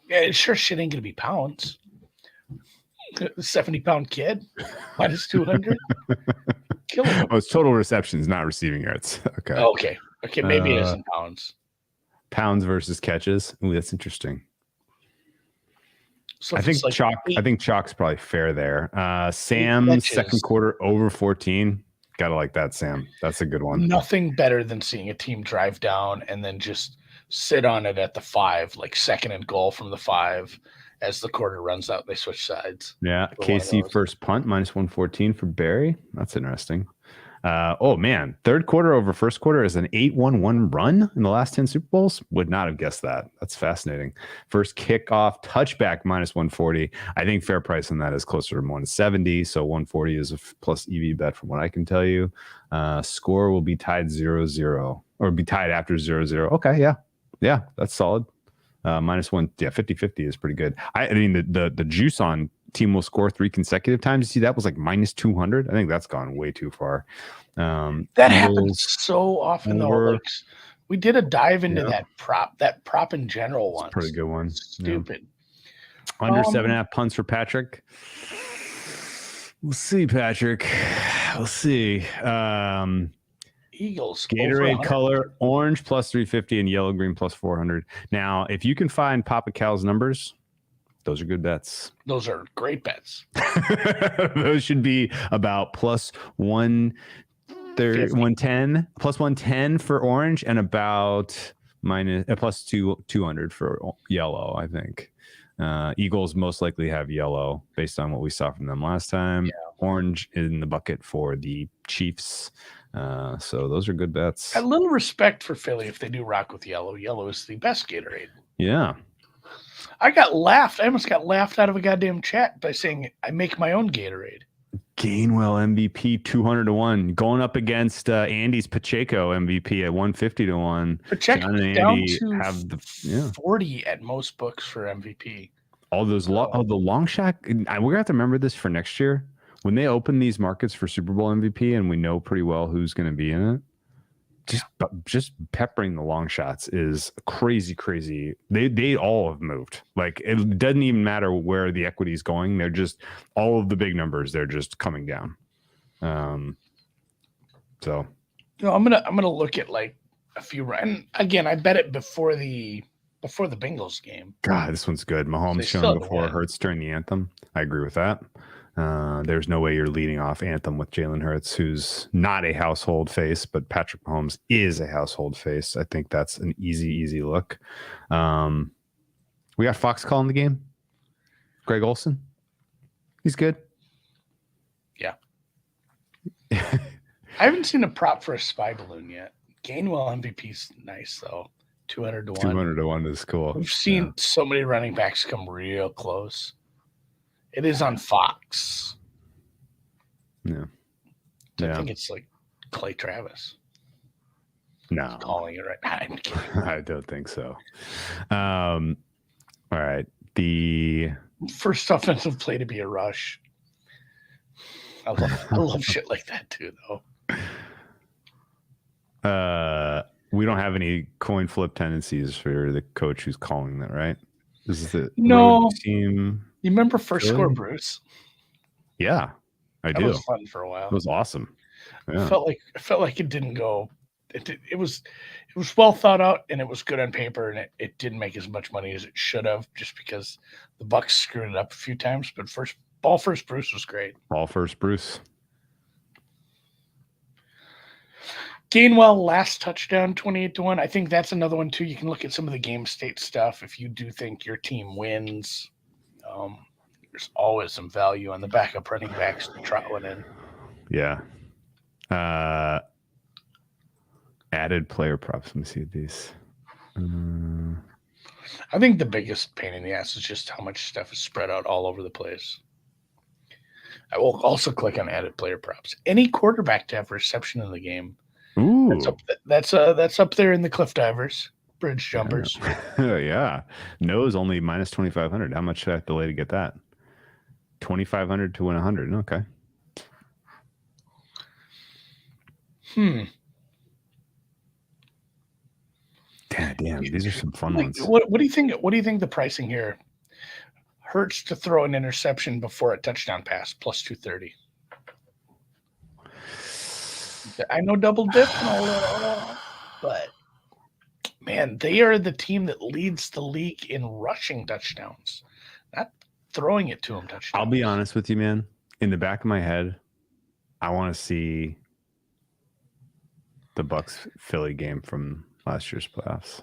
Yeah, sure shit ain't gonna be pounds. 70-pound kid, minus 200. Kill him. Oh, it's total receptions, not receiving yards. Okay. Okay. Maybe it is in pounds. Pounds versus catches. Ooh, that's interesting. So I think Chalk's probably fair there. Sam's second quarter over 14. Gotta like that, Sam. That's a good one. Nothing better than seeing a team drive down and then just sit on it at the 5, like second and goal from the 5. As the quarter runs out, they switch sides. Yeah. KC first punt, minus 114 for Barry. That's interesting. Oh, man. Third quarter over first quarter is an 8-1-1 run in the last 10 Super Bowls. Would not have guessed that. That's fascinating. First kickoff, touchback, minus 140. I think fair price on that is closer to 170. So 140 is a plus EV bet from what I can tell you. Score will be tied 0-0 or be tied after 0-0. Okay. Yeah. Yeah. That's solid. Minus 1. Yeah. 50-50 is pretty good. I mean, the juice on team will score 3 consecutive times. You see, that was like minus 200. I think that's gone way too far. That happens so often though. Like, we did a dive into that prop in general once. Pretty good one. Stupid. Yeah. Under 7.5 punts for Patrick. We'll see, Patrick. We'll see. Eagles. Gatorade color orange plus 350 and yellow green plus 400. Now, if you can find Papa Cal's numbers, those are good bets. Those are great bets. Those should be about plus 110, plus 110 for orange, and about plus 200 for yellow, I think. Eagles most likely have yellow based on what we saw from them last time. Yeah. Orange in the bucket for the Chiefs. So those are good bets. A little respect for Philly if they do rock with yellow. Yellow is the best Gatorade. Yeah. I almost got laughed out of a goddamn chat by saying I make my own Gatorade. Gainwell MVP 200-1 going up against Andy's Pacheco MVP at 150-1. Pacheco down to 40 at most books for MVP. All those the long shot. We're gonna have to remember this for next year when they open these markets for Super Bowl MVP, and we know pretty well who's going to be in it. Just peppering the long shots is crazy. They all have moved. Like, it doesn't even matter where the equity is going. They're just all of the big numbers. They're just coming down. So, I'm gonna look at like a few. And again, I bet it before the Bengals game. God, this one's good. Mahomes showing before Hurts during the anthem. I agree with that. There's no way you're leading off anthem with Jalen Hurts, who's not a household face, but Patrick Mahomes is a household face. I think that's an easy look. We got Fox calling the game. Greg Olson. He's good. Yeah. I haven't seen a prop for a spy balloon yet. Gainwell MVP's nice though. 200-1. 200-1 is cool. We've seen so many running backs come real close. It is on Fox. Yeah. I think it's like Clay Travis. No. He's calling it right now. I'm kidding. I don't think so. All right. The first offensive play to be a rush. I love shit like that too, though. We don't have any coin flip tendencies for the coach who's calling that, right? This is the No. road team. You remember First Philly? Score, Bruce? Yeah, I That do. was fun for a while. It was awesome. Yeah. I felt like it didn't go. It was well thought out, and it was good on paper, and it didn't make as much money as it should have, just because the Bucks screwed it up a few times. But first Bruce was great. Ball first, Bruce. Gainwell last touchdown, 28-1. I think that's another one too. You can look at some of the game state stuff. If you do think your team wins, there's always some value on the backup running backs to trot one in. Yeah. Added player props. Let me see these. I think the biggest pain in the ass is just how much stuff is spread out all over the place. I will also click on added player props. Any quarterback to have reception in the game. Ooh. That's up there in the cliff divers, bridge jumpers. Yeah. Nose only minus 2,500. How much should I have to lay to get that? 2,500 to win 100. Okay. Damn. These are some fun ones. What do you think? What do you think the pricing here? Hurts to throw an interception before a touchdown pass, plus 230. I know double dip and all that, but man, they are the team that leads the league in rushing touchdowns, not throwing it to them touchdowns. I'll be honest with you, man. In the back of my head, I want to see the Bucks Philly game from last year's playoffs.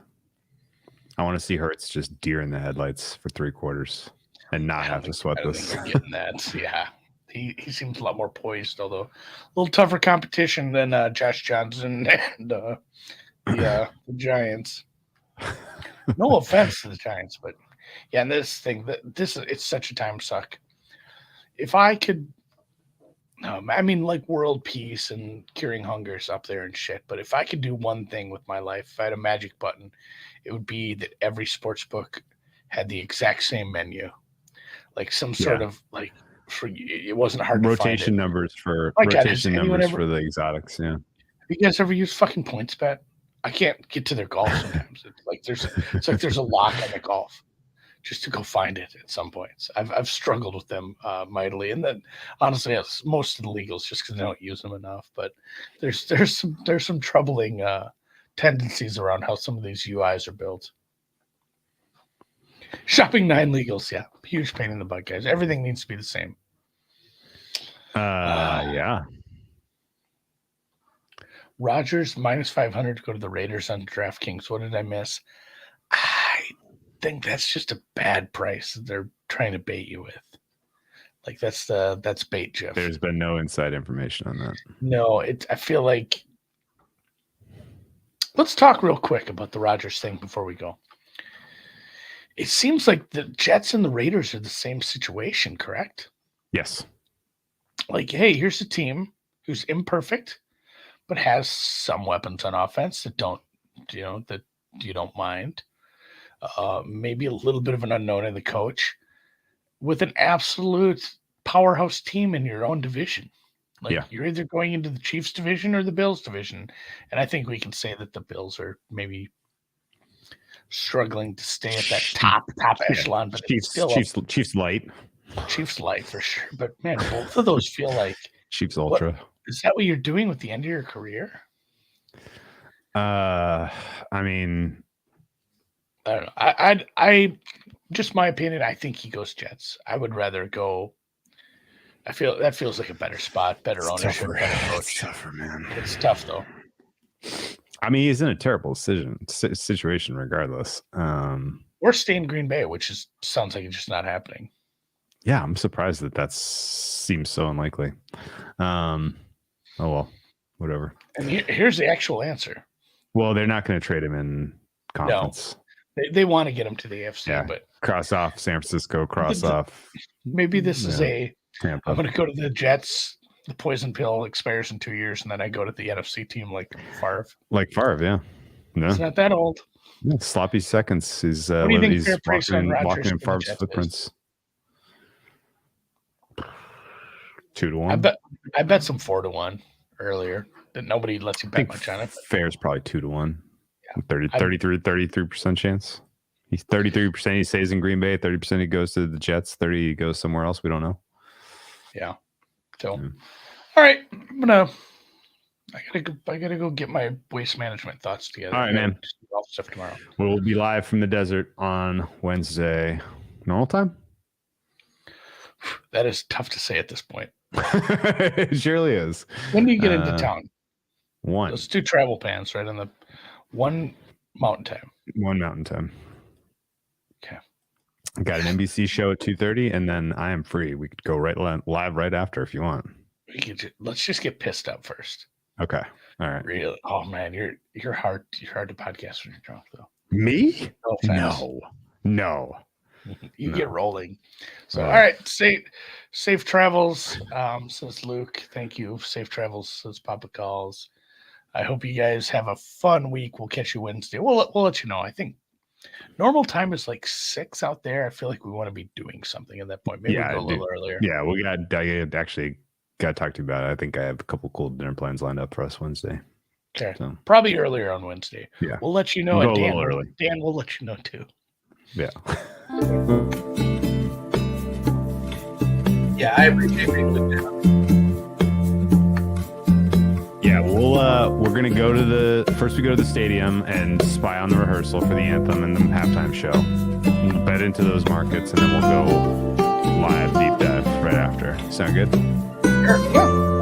I want to see Hurts just deer in the headlights for 3 quarters and not have to sweat this. Getting that, yeah. He seems a lot more poised, although a little tougher competition than Josh Johnson and the Giants. No offense to the Giants, but yeah, and it's such a time suck. If I could, I mean, like world peace and curing hunger's up there and shit, but if I could do one thing with my life, if I had a magic button, it would be that every sports book had the exact same menu, like some sort of like. It wasn't hard rotation to find numbers for for the exotics. Yeah. Have you guys ever used fucking PointsBet? I can't get to their golf sometimes. It's like there's a lock on the golf just to go find it at some points. I've struggled with them mightily, and then honestly, most of the legals just because I don't use them enough. But there's some troubling tendencies around how some of these UIs are built. Shopping 9 legals, yeah, huge pain in the butt, guys. Everything needs to be the same. Yeah. Rodgers minus 500 to go to the Raiders on DraftKings. What did I miss? I think that's just a bad price that they're trying to bait you with. Like that's bait, Jeff. There's been no inside information on that. No, I feel like. Let's talk real quick about the Rodgers thing before we go. It seems like the Jets and the Raiders are the same situation, correct? Yes. Like, hey, here's a team who's imperfect, but has some weapons on offense that you don't mind. Maybe a little bit of an unknown in the coach, with an absolute powerhouse team in your own division. You're either going into the Chiefs division or the Bills division, and I think we can say that the Bills are maybe struggling to stay at that top echelon, but Chiefs light. Chiefs light for sure. But man, both of those feel like Chiefs ultra. Is that what you're doing with the end of your career? I mean, I don't know. I just my opinion. I think he goes Jets. I would rather go. I feel that feels like a better spot, better ownership, better coach. It's tougher, man. It's tough though. I mean, he's in a terrible situation regardless. Or stay in Green Bay, which sounds like it's just not happening. Yeah, I'm surprised that seems so unlikely. Oh well, whatever. And here's the actual answer. Well, they're not going to trade him in conference. No, they want to get him to the AFC, but cross off San Francisco, off. Maybe this is Tampa. I'm going to go to the Jets. The poison pill expires in 2 years, and then I go to the NFC team like Favre. Yeah. No. It's not that old. Yeah, sloppy seconds is what do you think he's fair price on walking in Rodgers Favre's footprints. 2-1. I bet some 4-1 earlier that nobody lets you bet much on it. Fair's probably 2-1. 33% chance. He's 33% he stays in Green Bay, 30% he goes to the Jets, 30 he goes somewhere else. We don't know. Yeah. So, all right, I gotta go get my waste management thoughts together. All right, man. All the stuff tomorrow. We'll be live from the desert on Wednesday. Normal time? That is tough to say at this point. It surely is. When do you get into town? 1. Let's do travel pans right on the 1 mountain time. 1 mountain time. Okay. Got an NBC show at 2:30, and then I am free. We could go live right after if you want. Let's just get pissed up first. Okay. All right. Really? Oh man, you're hard to podcast when you're drunk though. Me? No. No. You get rolling. So all right, safe travels. Says Luke. Thank you. Safe travels, says Papa Calls. I hope you guys have a fun week. We'll catch you Wednesday. We'll let you know. I think normal time is like 6 out there. I feel like we want to be doing something at that point. Maybe we'll go a little earlier. Yeah, I actually got to talk to you about it. I think I have a couple cool dinner plans lined up for us Wednesday. Okay. So, probably earlier on Wednesday. Yeah. We'll let you know. We'll go a little early. Dan will let you know too. Yeah. Yeah, I appreciate it. Yeah, we're gonna go to we go to the stadium and spy on the rehearsal for the anthem and the halftime show. We'll bet into those markets, and then we'll go live deep dive right after. Sound good? Sure. Yeah.